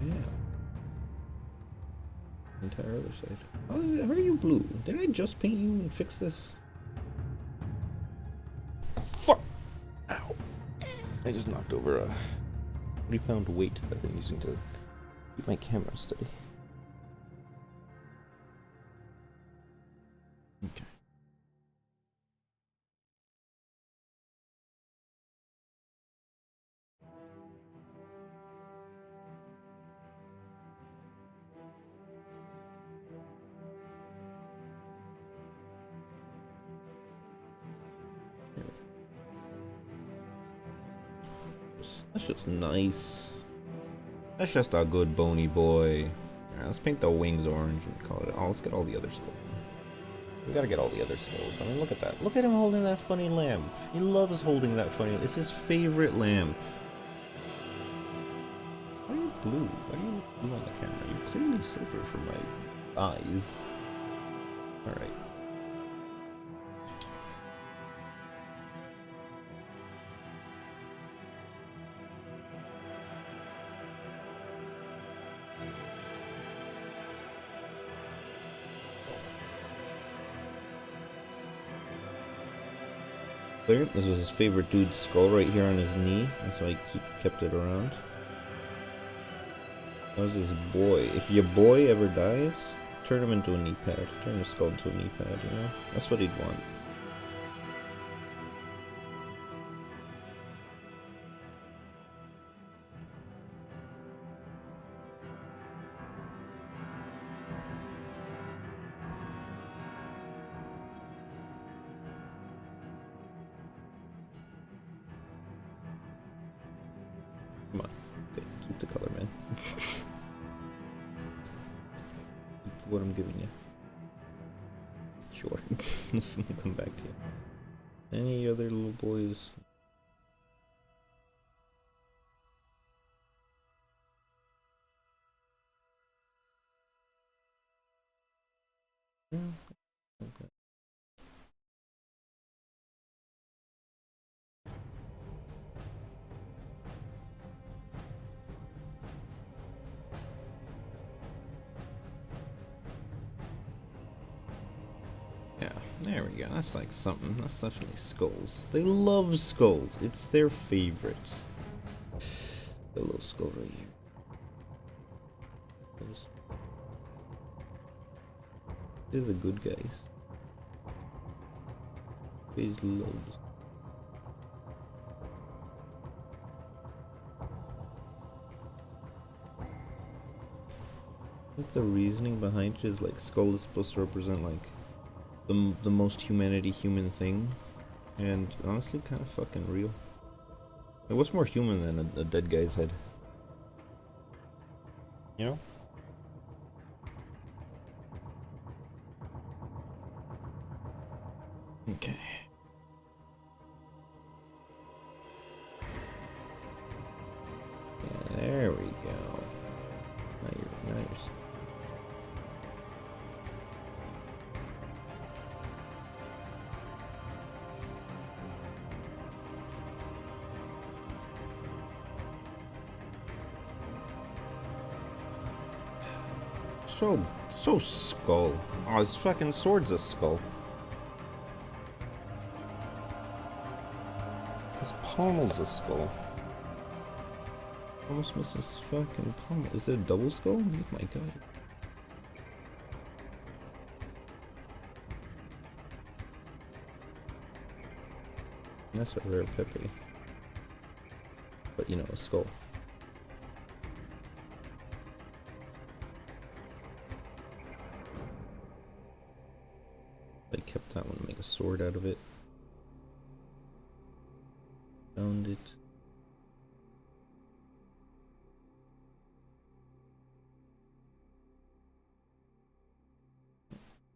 Yeah. Entire other side. How is it? How are you blue? Did I just paint you and fix this? Fuck! Ow. I just knocked over a 3-pound weight that I've been using to keep my camera steady. Okay. That's just nice. That's just a good bony boy. Alright, let's paint the wings orange and call it. Oh, let's get all the other skulls. We gotta get all the other skulls. I mean, look at that. Look at him holding that funny lamp. He loves holding that funny. It's his favorite lamp. Why are you blue? Why do you look blue on the camera? You're clearly silver from my eyes. Alright. Clear. This was his favorite dude's skull right here on his knee. That's why he kept it around. That was his boy. If your boy ever dies, turn him into a knee pad. Turn his skull into a knee pad, you know? That's what he'd want. Come on. Okay, keep the color, man. What I'm giving you. Sure. We'll come back to you. Any other little boys? Okay. Yeah, there we go. That's like something. That's definitely skulls. They love skulls. It's their favorite. The little skull right here. They're the good guys. Phase loads. I think the reasoning behind it is like skull is supposed to represent like the most human thing, and honestly kind of fucking real. Like, what's more human than a dead guy's head? You know? Okay. Yeah, there we go. Now you're so skull. Oh, his fucking sword's a skull. His pommel's a skull. Almost missed his fucking pommel. Is it a double skull? Oh my god. That's a rare Pepe. But you know, a skull. I kept that one to make a sword out of it. Found it.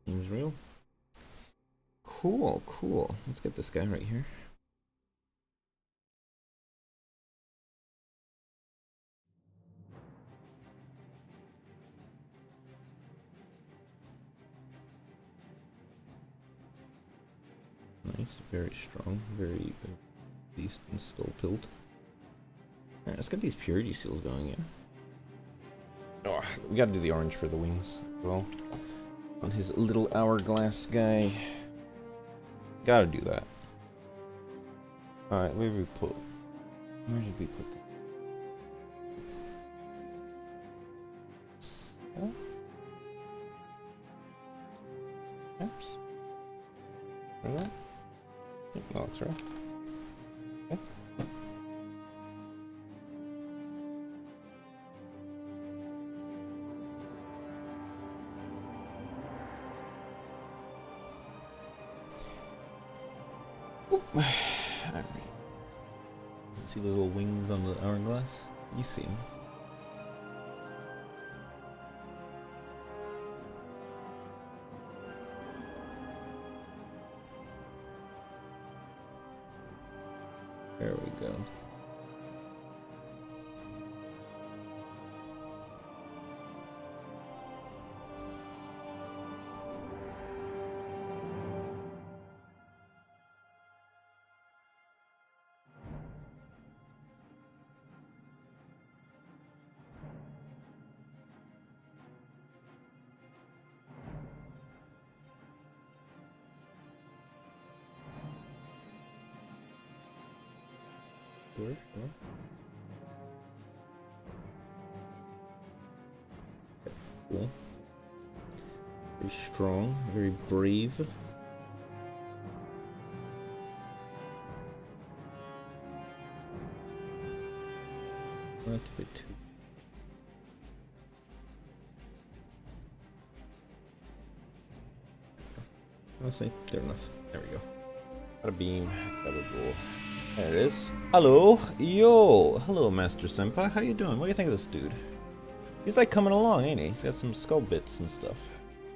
Seems real. Cool, cool. Let's get this guy right here. Nice, very strong, very beast and skull pilled. Alright, let's get these purity seals going, yeah. Oh, we gotta do the orange for the wings as well. On his little hourglass guy. Gotta do that. Alright, where did we put that? Oops. Alright. No, that's right. Okay. Alright. See those little wings on the hourglass? You see them. There we go. Sure. Okay, cool. Very strong, very brave. Activate 2. I'll say, good enough. There we go. Got a beam, got a ball. There it is. Hello, yo, hello, Master Senpai. How you doing? What do you think of this dude? He's like coming along, ain't he? He's got some skull bits and stuff.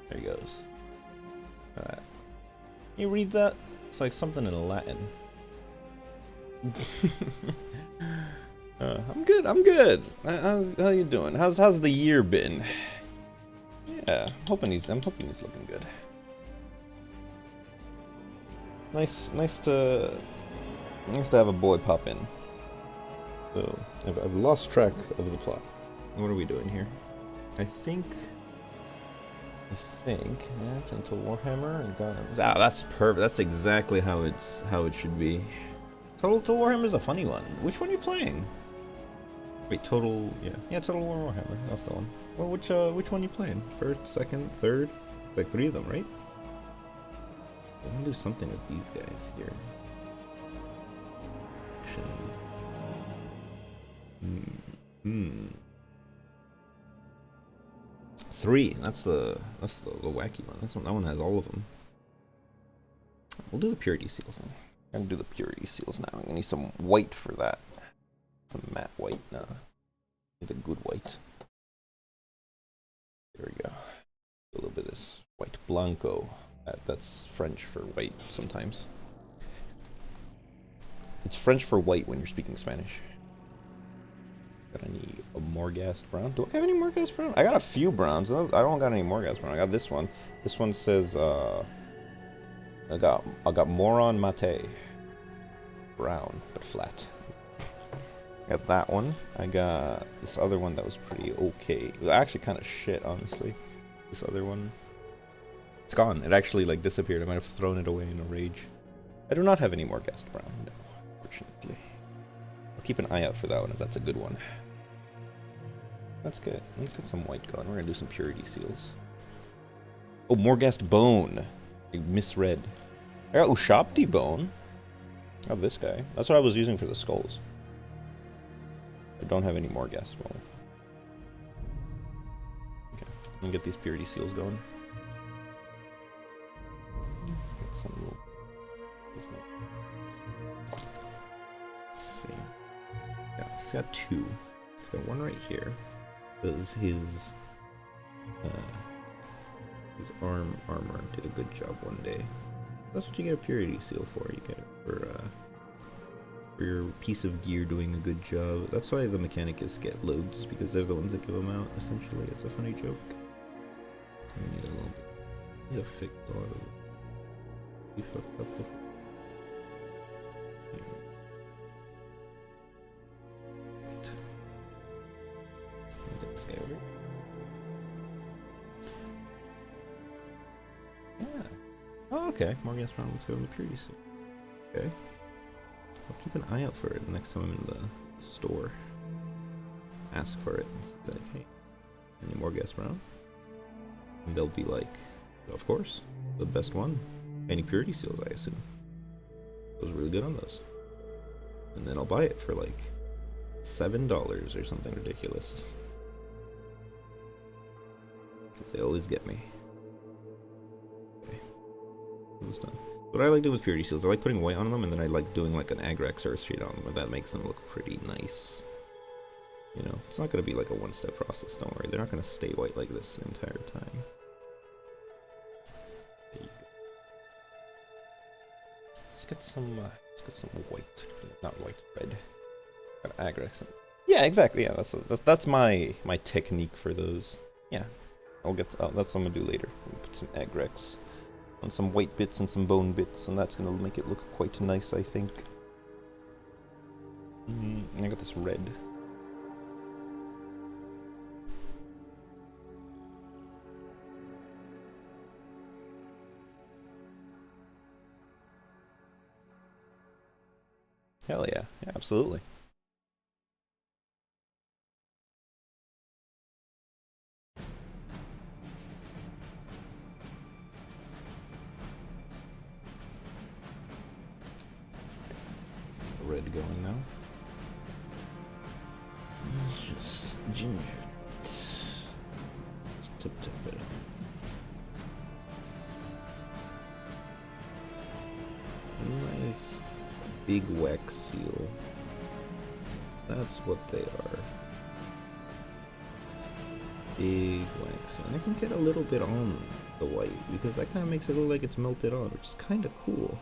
There he goes. Alright. Can you read that? It's like something in Latin. I'm good. I'm good. How you doing? How's the year been? Yeah, I'm hoping he's looking good. Nice to have a boy pop in. So, I've lost track of the plot. What are we doing here? I think, yeah, Gentle Warhammer and God. Ah, that's perfect. That's exactly how it should be. Total Warhammer's a funny one. Which one are you playing? Wait, Total Warhammer. That's the one. Well, which one are you playing? First, second, third? It's like 3 of them, right? I want to do something with these guys here. Actions. Three. That's the wacky one. That one has all of them. We'll do the purity seals now. I'm gonna do the purity seals now. I'm gonna need some white for that. Some matte white. No, need a good white. There we go. A little bit of this white blanco. That's French for white sometimes. It's French for white when you're speaking Spanish. Got any Morghast brown? Do I have any Morghast brown? I got a few browns. I don't got any Morghast brown. I got this one. This one says I got Moron Mate. Brown, but flat. I got that one. I got this other one that was pretty okay. It was actually kind of shit, honestly. This other one. It's gone. It actually like disappeared. I might have thrown it away in a rage. I do not have any Morghast brown, no, fortunately. I'll keep an eye out for that one if that's a good one. That's good. Let's get some white going. We're gonna do some purity seals. Oh, Morghast bone. I misread. I got Ushabti bone. I got this guy. That's what I was using for the skulls. I don't have any Morghast bone. Okay, I'm gonna get these purity seals going. Let's get some little. Let's see. Yeah, he's got two. He's got one right here. Because his armor did a good job one day. That's what you get a purity seal for. You get it for your piece of gear doing a good job. That's why the Mechanicus get loads, because they're the ones that give them out, essentially. It's a funny joke. We need a little bit. We need to fix a lot of it. We fucked up the. Right. Get this guy over. Yeah. Oh, okay. Morghast brown looks good on the purity seal. Okay. I'll keep an eye out for it next time I'm in the store. Ask for it. And be like, hey, any Morghast brown? And they'll be like, of course, the best one. Any purity seals, I assume. I was really good on those. And then I'll buy it for like $7 or something ridiculous. Because they always get me. Okay. Almost done. What I like doing with purity seals, I like putting white on them, and then I like doing like an Agrax Earth Sheet on them, and that makes them look pretty nice. You know, it's not going to be like a one-step process, don't worry. They're not going to stay white like this the entire time. There you go. Let's get some white. Not white, red. Got Agrax. Yeah, exactly, yeah, that's my technique for those. Yeah, that's what I'm going to do later. I'll put some Agrax on some white bits and some bone bits, and that's gonna make it look quite nice, I think. I got this red. Hell yeah, yeah, absolutely. Red going now. Let's just ginger it. Just tip it on. Nice big wax seal. That's what they are. Big wax seal. And I can get a little bit on the white because that kind of makes it look like it's melted on, which is kind of cool.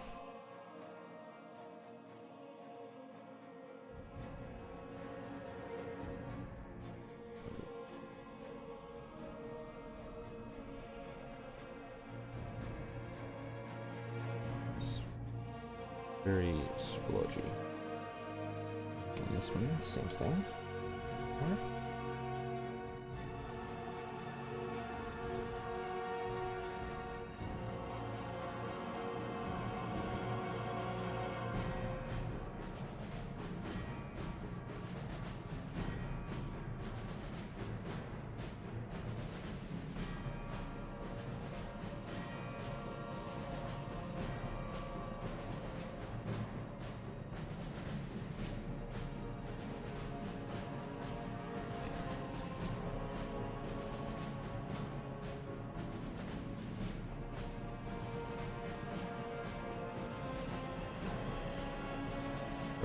Very splodgy. And this one, same thing. Huh?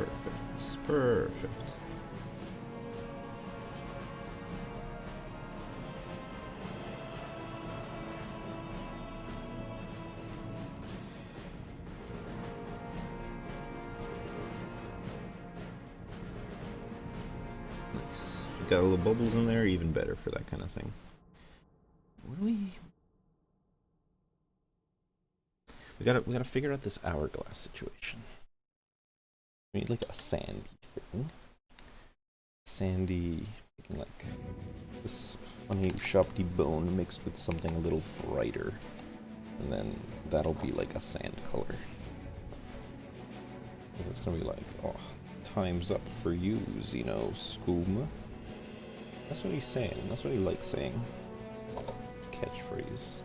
Perfect. Perfect. Nice. If you got a little bubbles in there, even better for that kind of thing. What do we gotta figure out this hourglass situation. We need like a sandy thing. Sandy, like this funny sharpy bone mixed with something a little brighter. And then that'll be like a sand color. Because it's gonna be like, oh, time's up for you, Xeno Skoom. That's what he's saying. That's what he likes saying. It's catchphrase.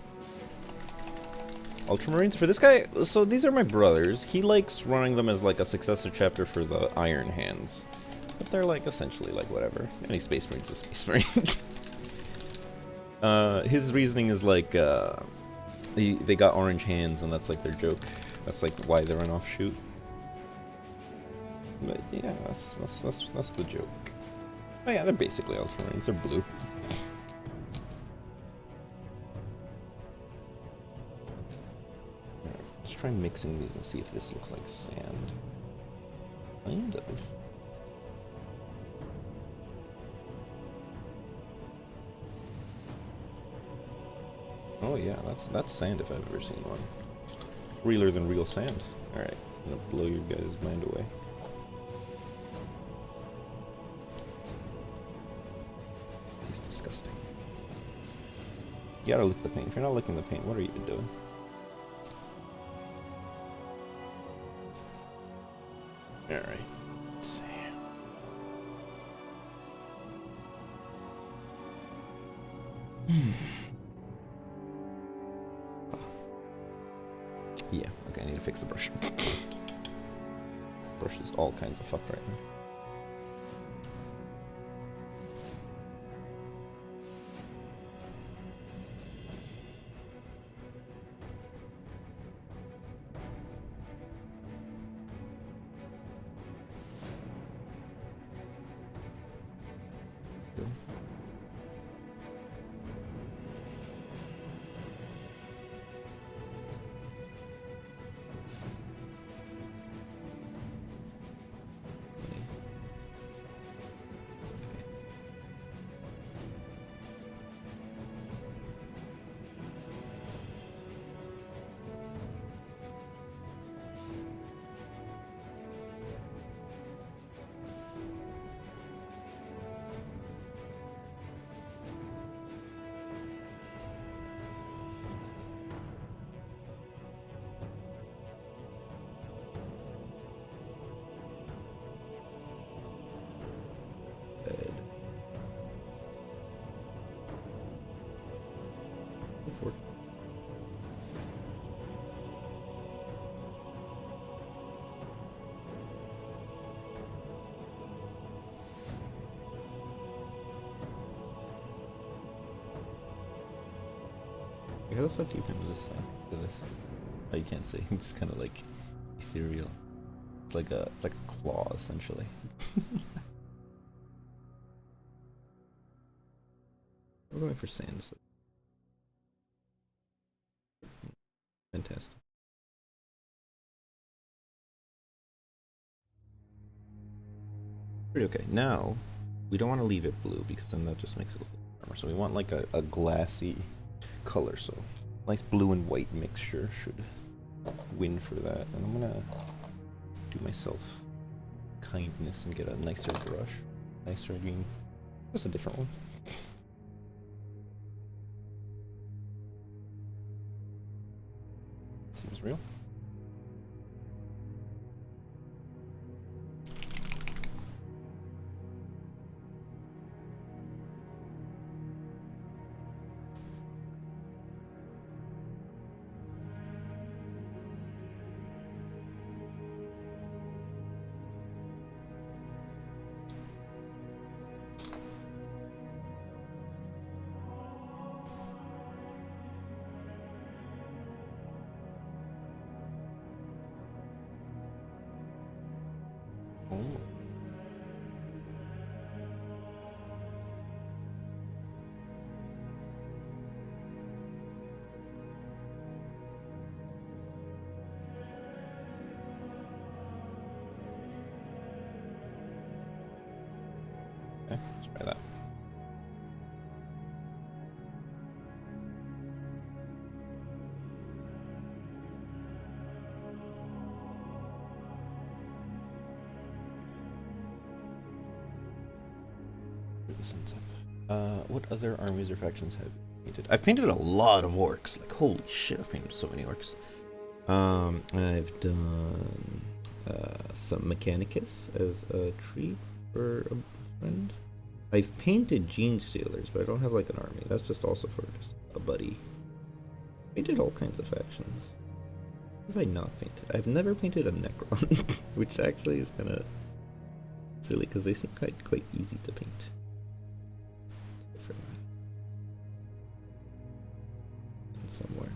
Ultramarines for this guy. So these are my brothers. He likes running them as like a successor chapter for the Iron Hands, but they're like essentially like whatever. Any Space Marine's a Space Marine. His reasoning is like they got orange hands, and that's like their joke. That's like why they're an offshoot. But yeah, that's the joke. Oh yeah, they're basically Ultramarines. They're blue. Let's try mixing these and see if this looks like sand. Kind of. Oh yeah, that's sand if I've ever seen one. It's realer than real sand. Alright, I'm gonna blow your guys' mind away. It's disgusting. You gotta lick the paint. If you're not licking the paint, what are you even doing? Alright. Let's see. Yeah, okay, I need to fix the brush. Brush is all kinds of fucked right now. How the fuck do you pin this thing? Look at this. Oh, you can't see. It's kind of like ethereal. It's like a claw essentially. We're going for sand. So. Fantastic. Pretty okay. Now we don't want to leave it blue because then that just makes it look like armor. So we want like a glassy color. So nice blue and white mixture should win for that. And I'm gonna do myself kindness and get a nicer brush. Nicer, I mean, just a different one. Seems real. Let's try that. What other armies or factions have you painted? I've painted a lot of orcs. Like, holy shit, I've painted so many orcs. I've done some Mechanicus as a tree for a friend. I've painted Gene Stealers, but I don't have like an army. That's just also for just a buddy. Painted all kinds of factions. What have I not painted? I've never painted a Necron, which actually is kind of silly because they seem quite easy to paint. Somewhere.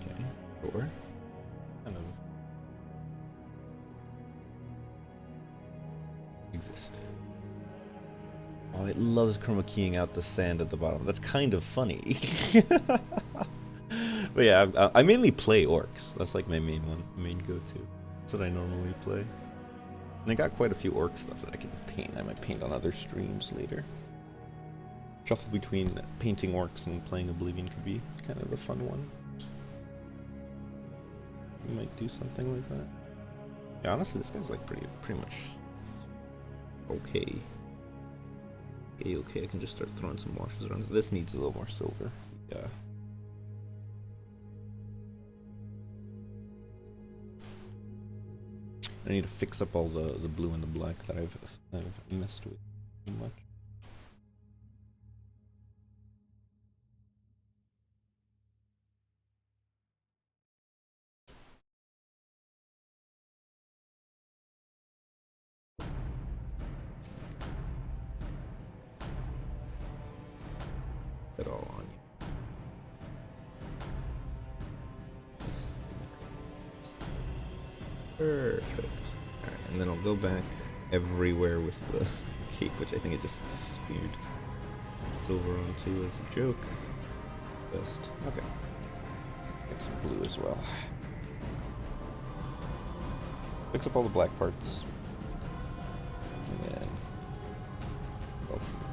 Okay, sure. Kind of exist. Oh, it loves chroma keying out the sand at the bottom. That's kind of funny. But yeah, I mainly play orcs. That's like my main go-to. That's what I normally play. And I got quite a few orc stuff that I can paint. I might paint on other streams later. Shuffle between painting orcs and playing Oblivion could be kind of the fun one. We might do something like that. Yeah, honestly, this guy's like pretty much okay. Okay, I can just start throwing some washes around. This needs a little more silver. Yeah. I need to fix up all the blue and the black that I've messed with too much. It all on you. Nice. Perfect. Alright, and then I'll go back everywhere with the cake, which I think I just smeared silver onto as a joke. Best. Okay. Get some blue as well. Fix up all the black parts. And then go from there.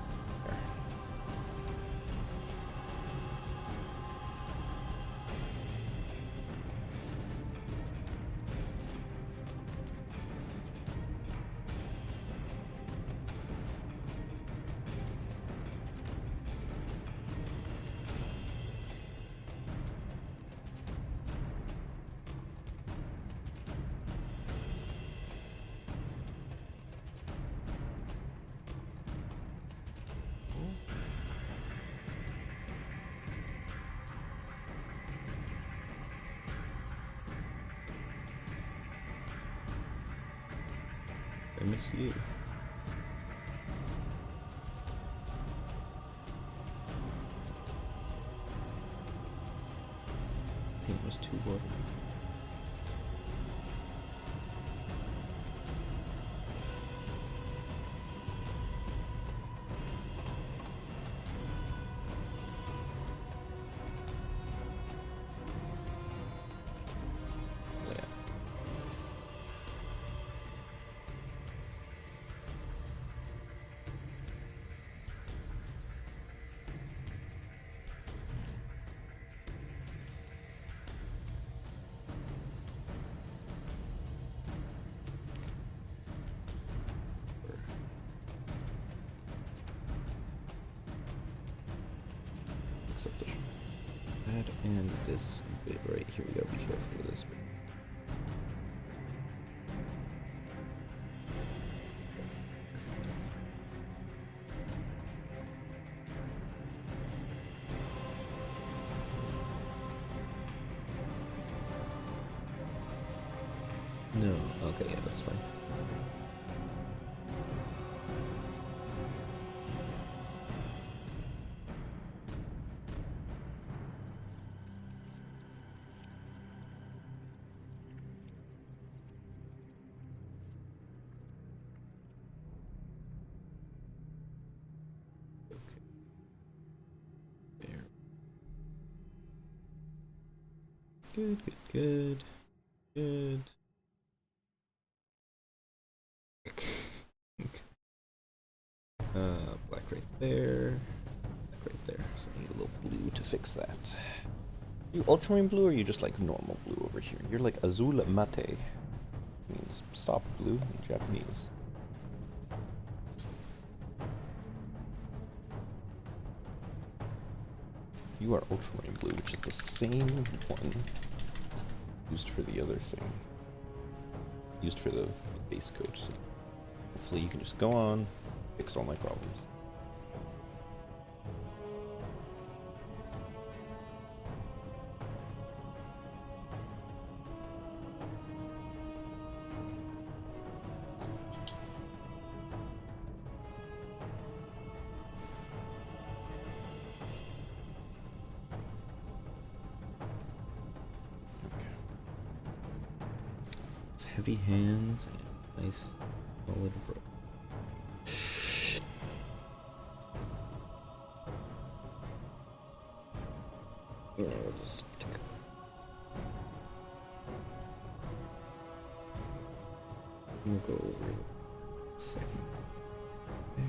I miss you. Paint was too watery. Except that and this bit right here. We gotta be careful with this bit. No, okay, yeah, that's fine. Good, good, good, good. Black right there. Black right there. So I need a little blue to fix that. You ultramarine blue or you just like normal blue over here? You're like azul mate. Means stop blue in Japanese. You are ultramarine blue, which is the same one used for the other thing. Used for the base coat. So hopefully you can just go on, fix all my problems. It's heavy hand and nice solid brush. Yeah, we'll just go. We'll go over a second. There.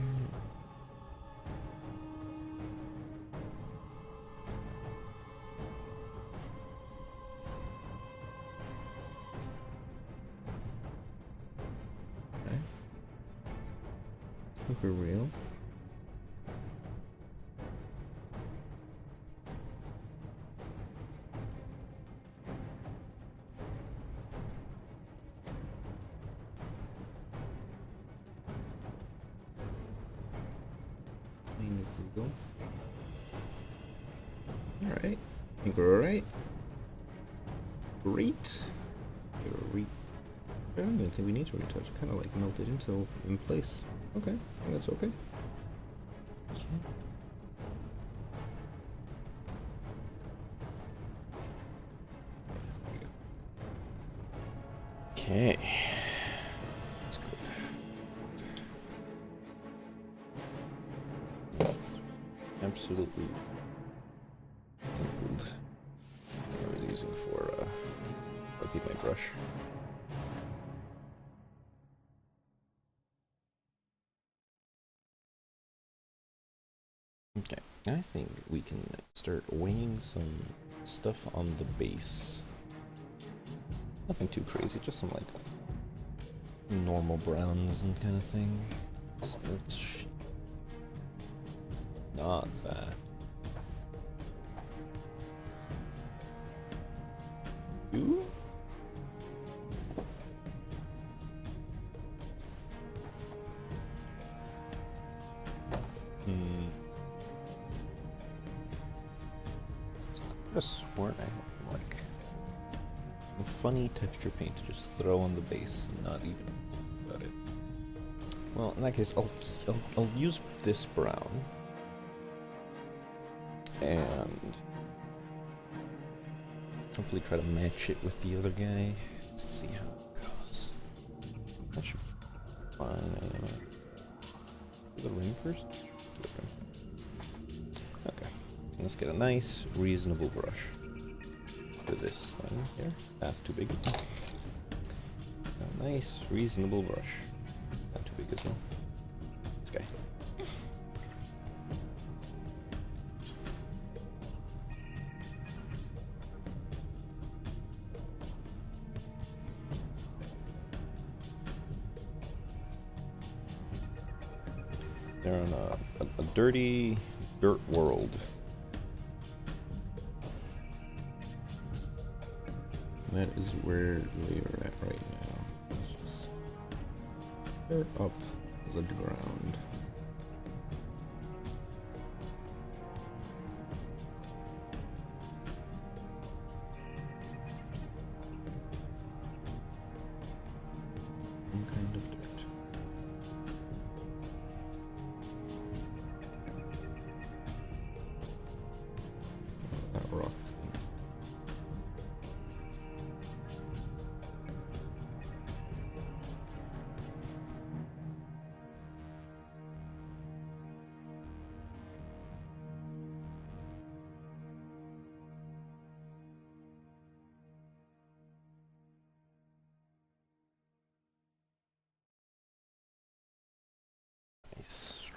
Okay. I think we're real. Alright. I think we're alright. Great. I don't even think we need to retouch. Kind of like melted in place. Okay, I think that's okay. Okay. That's good. Absolutely old. I was using for wiping my brush. Okay, I think we can start weighing some stuff on the base. Nothing too crazy, just some like normal browns and kind of thing. So it's not that. Ooh. I could have sworn I had like a funny texture paint to just throw on the base and not even think about it. Well, in that case, I'll use this brown and hopefully try to match it with the other guy. Let's see how it goes. That should be fine. Do the ring first? Do the ring first. Okay. Let's get a nice, reasonable brush for this thing here. That's too big. A nice, reasonable brush. Not too big as well. This guy. They're in a dirty dirt world. That is where we are at right now. Let's just start up the ground. Some kind of dirt. That rock is gonna.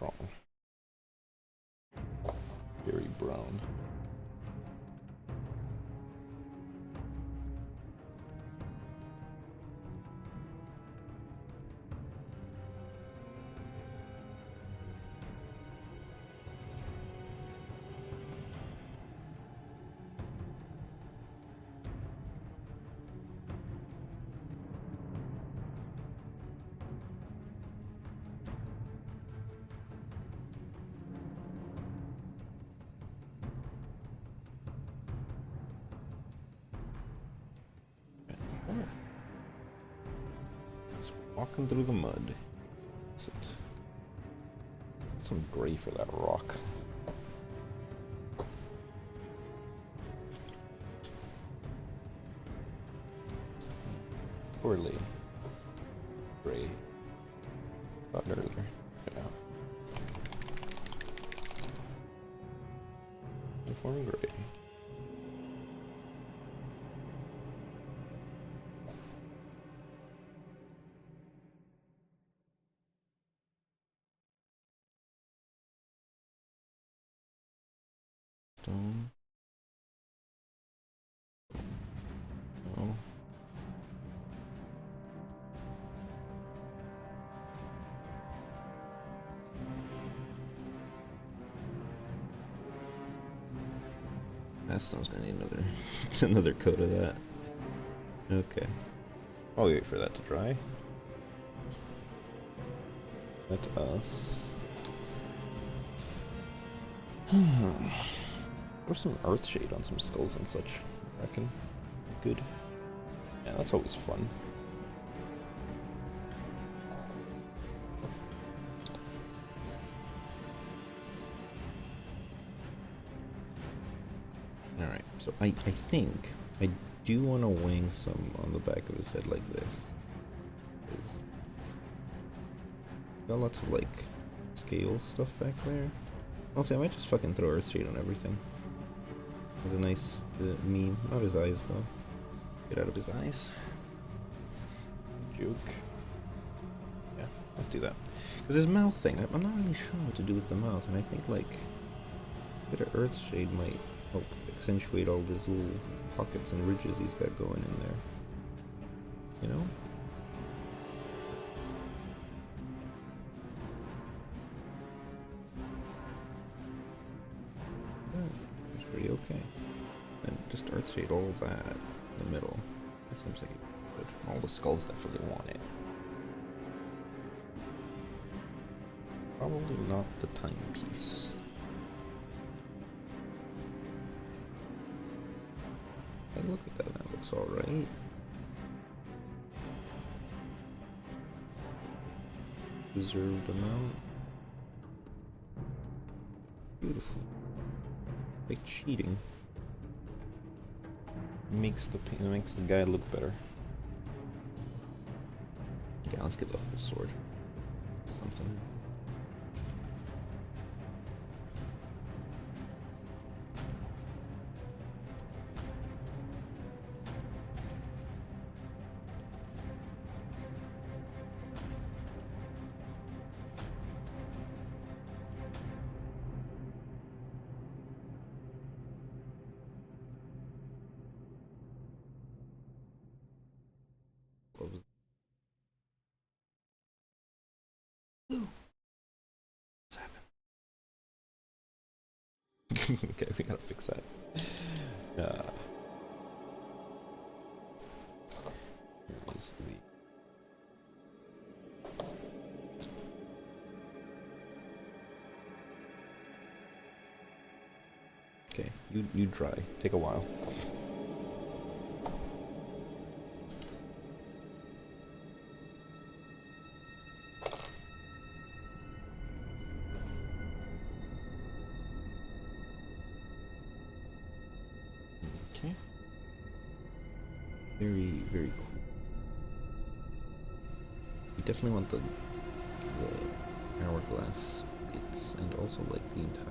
strong. Very brown. Just walking through the mud. That's it. Some gray for that rock. Poorly. Gray. Thought earlier. Yeah. Uniform gray. Stone. No. That stone's gonna need another another coat of that. Okay. I'll wait for that to dry. Let us. Or some earth shade on some skulls and such. I reckon. Good. Yeah, that's always fun. Alright, so I think I do want to wing some on the back of his head like this. Got lots of like scale stuff back there. Also, I might just fucking throw earth shade on everything. It's a nice meme. Not his eyes though. Get out of his eyes. Joke. Yeah, let's do that. Because his mouth thing, I'm not really sure what to do with the mouth, and I think like a bit of earth shade might help accentuate all these little pockets and ridges he's got going in there. You know? It's pretty okay. And just earth shade all that in the middle. That seems like good. All the skulls definitely want it. Probably not the timepiece. Hey, look at that. That looks alright. Reserved amount. Beautiful. Like cheating. Makes the guy look better. Yeah, let's get the whole sword. Something. What was what's happened? Okay, we gotta fix that. Here is the. Okay, you dry. Take a while. Okay. Very cool. We definitely want the hourglass bits and also like the entire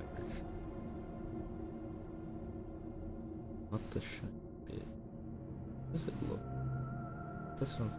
not the shiny bit. How does it look? That sounds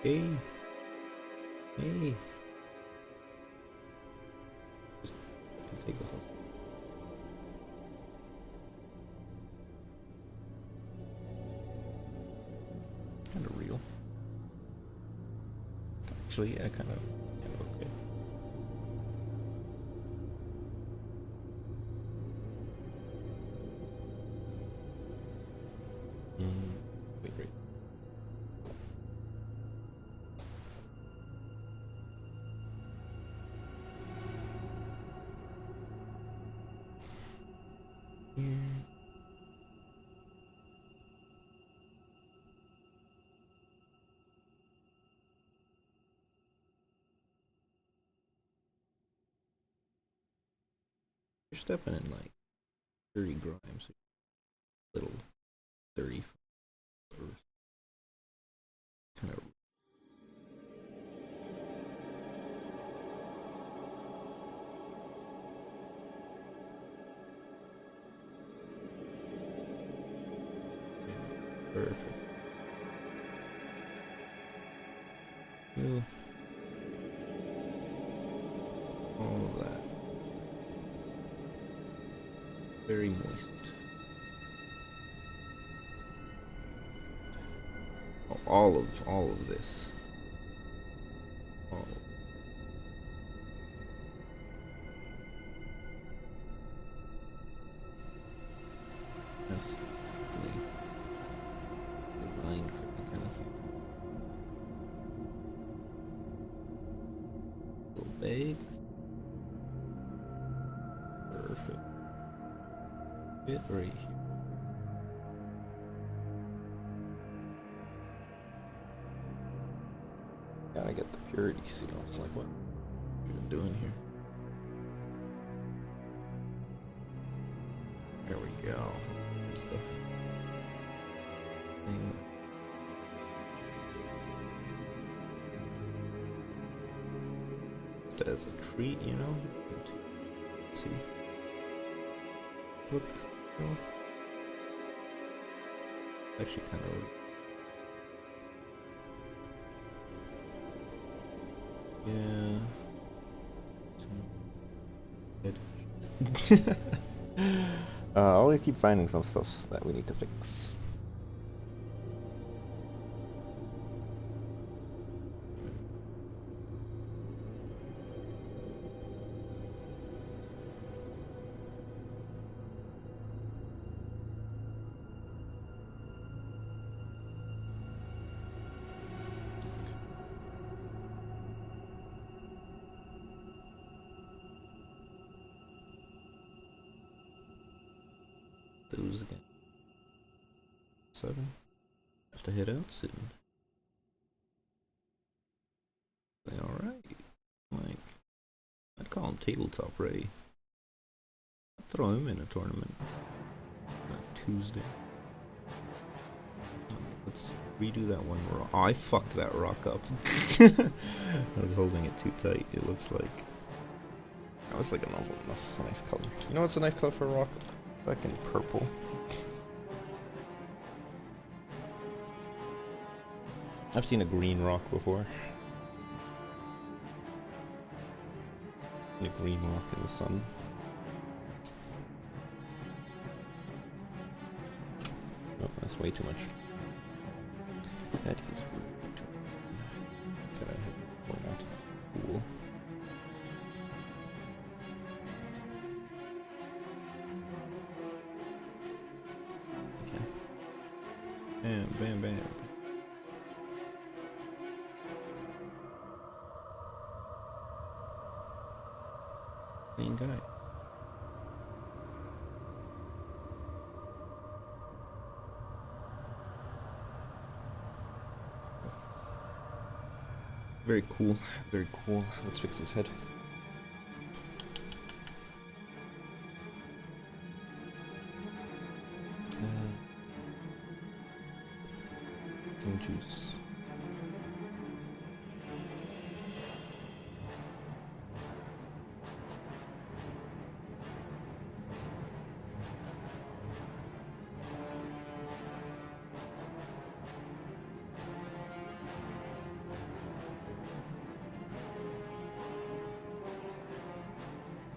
Hey. Hey. Just take the whole thing. Kind of real. Actually, yeah, kind of okay. Wait. Here. You're stepping in like dirty grime, so little dirty earth. Kind of. Yeah, perfect. Well, all of that. Very moist. Oh, all of this. All. That's definitely designed for that kind of thing. Little bags. Perfect. Fit right here. Gotta get the purity seal. It's like, what are you even doing here? There we go. Good stuff. Thing. Just as a treat, you know? See? Look, you know? Actually kind of. Yeah. Always keep finding some stuff that we need to fix. Those again. 7. Have to head out soon. Alright. Like, I'd call him tabletop ready. I'd throw him in a tournament. Tuesday. Let's redo that one rock. Oh, I fucked that rock up. I was holding it too tight, it looks like. That was like a novel. That's a nice color. You know what's a nice color for a rock? Fucking purple. I've seen a green rock before. A green rock in the sun. Oh, that's way too much. That is way too much. Can I hit or not? Cool. Okay. Bam, bam, bam. Clean guy. Very cool, very cool. Let's fix his head. Some juice.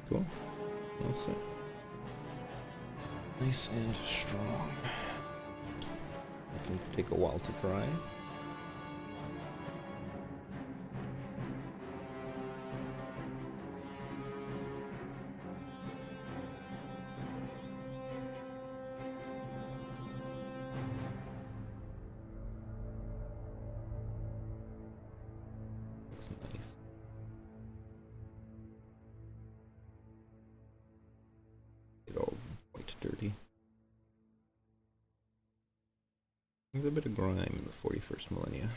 Cool. All set. Nice and strong. It can take a while to dry. Looks nice. Get all quite dirty. There's a bit of grime in the 41st millennia.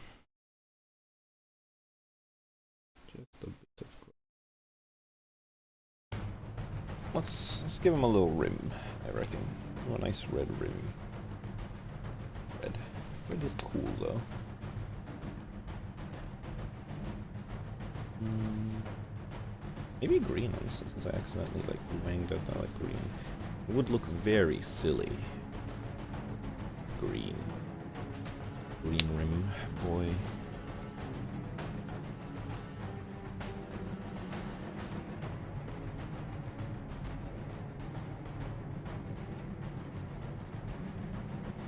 Just a bit of grime. Let's give him a little rim, I reckon. Oh, a nice red rim. Red. Red is cool though. Maybe green, honestly, since I accidentally like wanged out that I like green. It would look very silly. Green. Green rim, boy.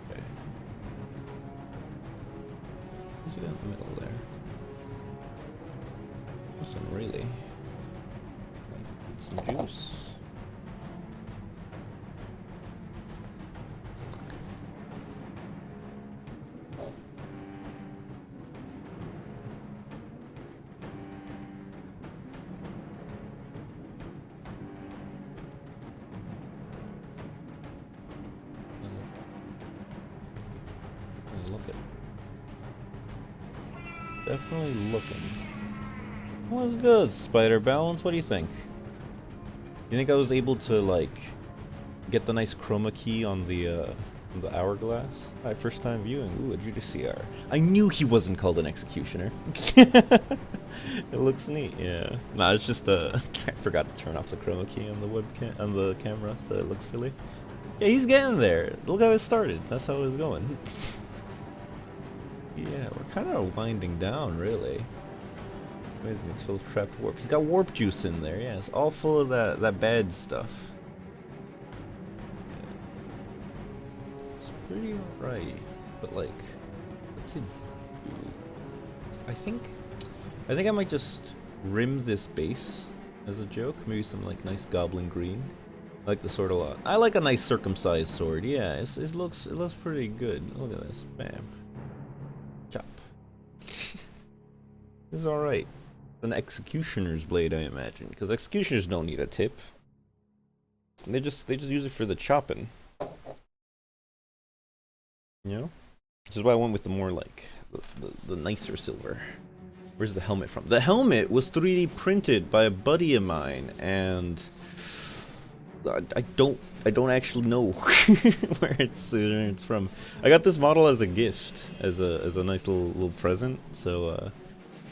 Okay. What's it in the middle there? Nothing really. Need some juice. Look at. Definitely looking. What's good, Spider Balance? What do you think? You think I was able to like get the nice chroma key on the hourglass? My first time viewing. Ooh, a Judiciar. I knew he wasn't called an executioner. It looks neat, yeah. Nah, it's just I forgot to turn off the chroma key on the webcam on the camera, so it looks silly. Yeah, he's getting there. Look how it started. That's how it was going. Yeah, we're kind of winding down, really. Amazing, it's full of trapped warp. He's got warp juice in there, yeah. It's all full of that bad stuff. Yeah. It's pretty alright, but like, what to do? I think I might just rim this base as a joke. Maybe some like nice goblin green. I like the sword a lot. I like a nice circumcised sword. Yeah, it looks pretty good. Look at this, bam. Chop. This is alright. An executioner's blade, I imagine, because executioners don't need a tip. They just use it for the chopping. You know? Which is why I went with the more like the nicer silver. Where's the helmet from? The helmet was 3D printed by a buddy of mine, and I don't actually know where it's from. I got this model as a gift, as a nice little present. So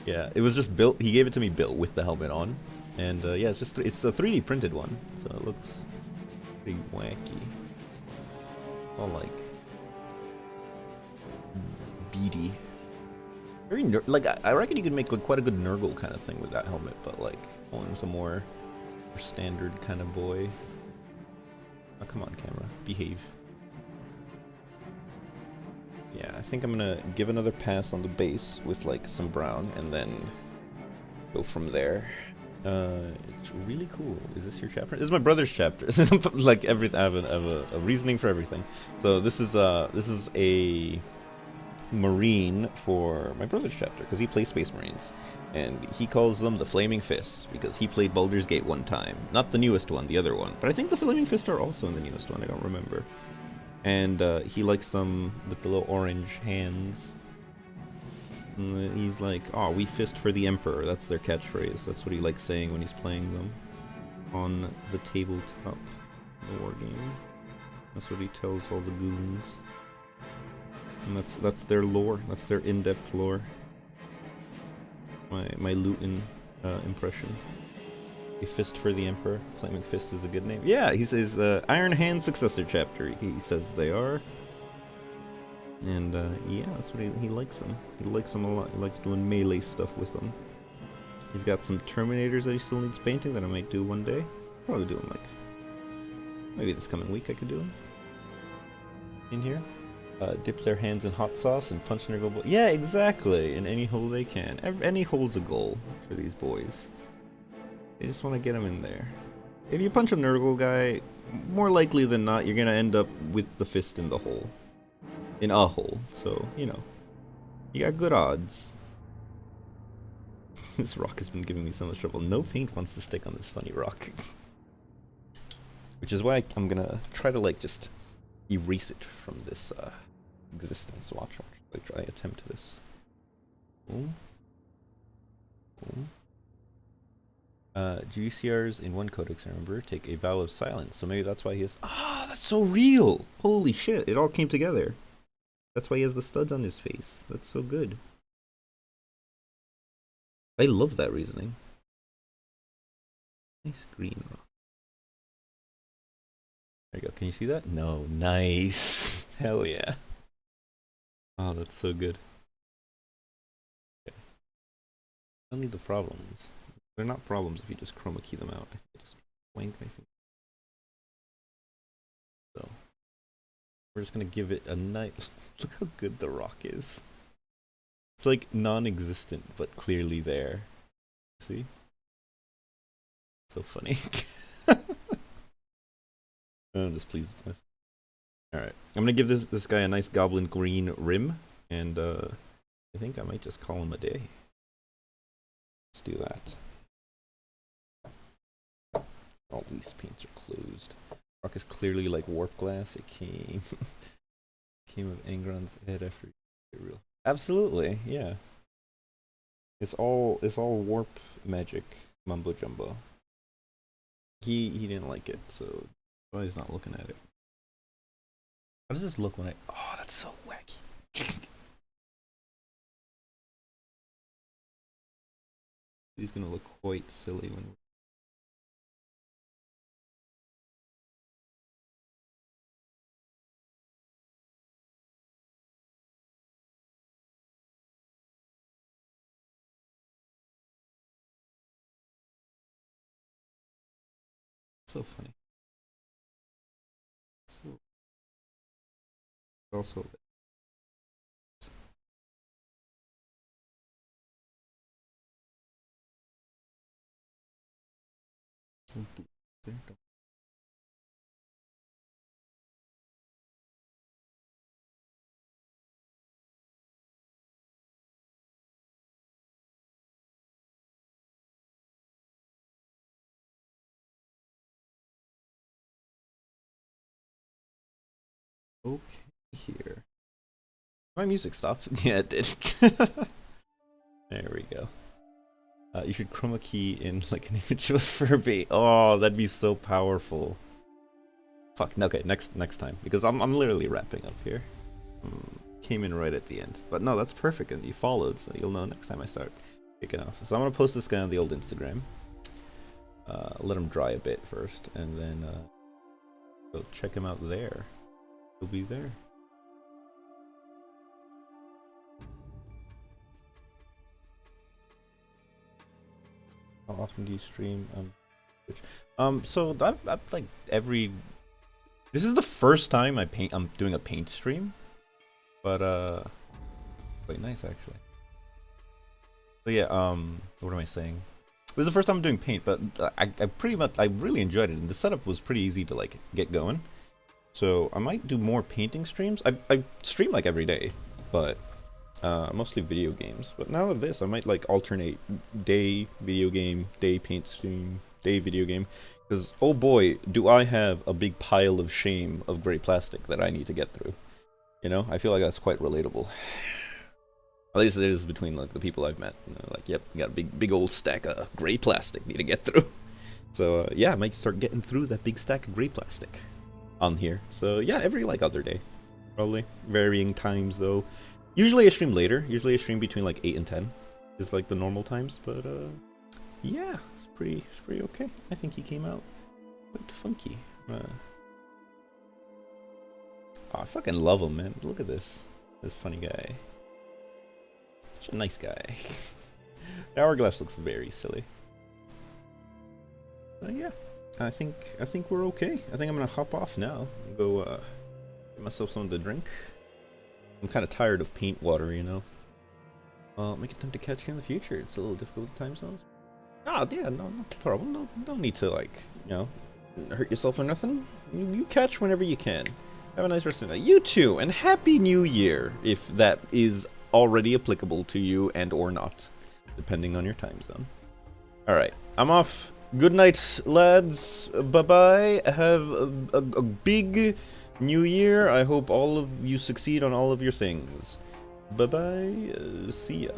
yeah, it was just built. He gave it to me built with the helmet on, and yeah, it's a 3D printed one, so it looks pretty wacky. All like beady. Very like I reckon you could make like quite a good Nurgle kind of thing with that helmet, but like going with a more standard kind of boy. Oh, come on, camera. Behave. Yeah, I think I'm gonna give another pass on the base with like some brown and then go from there. It's really cool. Is this your chapter? This is my brother's chapter. Like everything, I have a reasoning for everything. So this is a Marine for my brother's chapter because he plays Space Marines, and he calls them the Flaming Fists because he played Baldur's Gate one time. Not the newest one, the other one. But I think the Flaming Fists are also in the newest one. I don't remember. And he likes them with the little orange hands. And he's like, "Oh, we fist for the Emperor." That's their catchphrase. That's what he likes saying when he's playing them on the tabletop in the war game. That's what he tells all the goons. And that's their lore. That's their in-depth lore. My Luton impression. A fist for the Emperor. Flaming Fist is a good name. Yeah, he says Iron Hand Successor chapter. He says they are. And yeah, that's what he likes them. He likes them a lot. He likes doing melee stuff with them. He's got some Terminators that he still needs painting that I might do one day. probably do them like maybe this coming week. I could do them in here. Dip their hands in hot sauce and punch Nurgle boy. Yeah, exactly. In any hole they can. Any hole's a goal for these boys. They just want to get them in there. If you punch a Nurgle guy, more likely than not, you're gonna end up with the fist in the hole. In a hole. So, you know, you got good odds. This rock has been giving me so much trouble. No paint wants to stick on this funny rock. Which is why I'm gonna try to, like, just erase it from this, existence. Watch. Like, try attempt this. Boom. Boom. Judiciars in one codex, I remember, take a vow of silence. So maybe that's why he has. Ah, that's so real! Holy shit, it all came together. That's why he has the studs on his face. That's so good. I love that reasoning. Nice green rock. There you go. Can you see that? No. Nice. Hell yeah. Oh, that's so good. Okay. Only the problems. They're not problems if you just chroma key them out. I think I just wank my finger. So we're just gonna give it a nice. Look how good the rock is. It's like non-existent, but clearly there. See? So funny. I'm just pleased with myself. Alright. I'm gonna give this guy a nice goblin green rim, and I think I might just call him a day. Let's do that. All these paints are closed. Rock is clearly like warp glass. It came of Angron's head after real. Absolutely, yeah. It's all warp magic mumbo jumbo. He didn't like it, so well, he's not looking at it. How does this look when I? Oh, that's so wacky. He's gonna look quite silly when. So funny. So also. Okay, here. My music stopped. Yeah, it did. There we go. You should chroma key in like an image of a Furby. Oh, that'd be so powerful. Fuck. Okay, next time because I'm literally wrapping up here. Came in right at the end, but no, that's perfect, and you followed, so you'll know next time I start kicking off. So I'm gonna post this guy on the old Instagram. Let him dry a bit first, and then go check him out there. He'll be there. How often do you stream? So I'm like every. This is the first time I'm doing a paint stream, but quite nice actually. But yeah, what am I saying? This is the first time I'm doing paint, but I really enjoyed it, and the setup was pretty easy to like get going. So I might do more painting streams. I stream like every day, but mostly video games. But now with this, I might like alternate day video game, day paint stream, day video game. Because oh boy, do I have a big pile of shame of gray plastic that I need to get through. You know, I feel like that's quite relatable. At least it is between like the people I've met. You know, like, yep, got a big old stack of gray plastic need to get through. So yeah, I might start getting through that big stack of gray plastic on here. So yeah, every like other day, probably varying times though. Usually I stream later. Usually I stream between like 8 and 10 is like the normal times. But yeah, it's pretty okay. I think he came out quite funky. Oh, I fucking love him, man. Look at this funny guy. Such a nice guy. The hourglass looks very silly. But yeah, I think we're okay. I think I'm gonna hop off now and go get myself something to drink. I'm kind of tired of paint water, you know. Make it time to catch you in the future. It's a little difficult with time zones. Ah, yeah, no problem. No need to, like, you know, hurt yourself or nothing. You catch whenever you can. Have a nice rest of the night. You too, and Happy New Year, if that is already applicable to you and or not, depending on your time zone. Alright, I'm off. Good night, lads. Bye-bye. Have a big new year. I hope all of you succeed on all of your things. Bye-bye. See ya.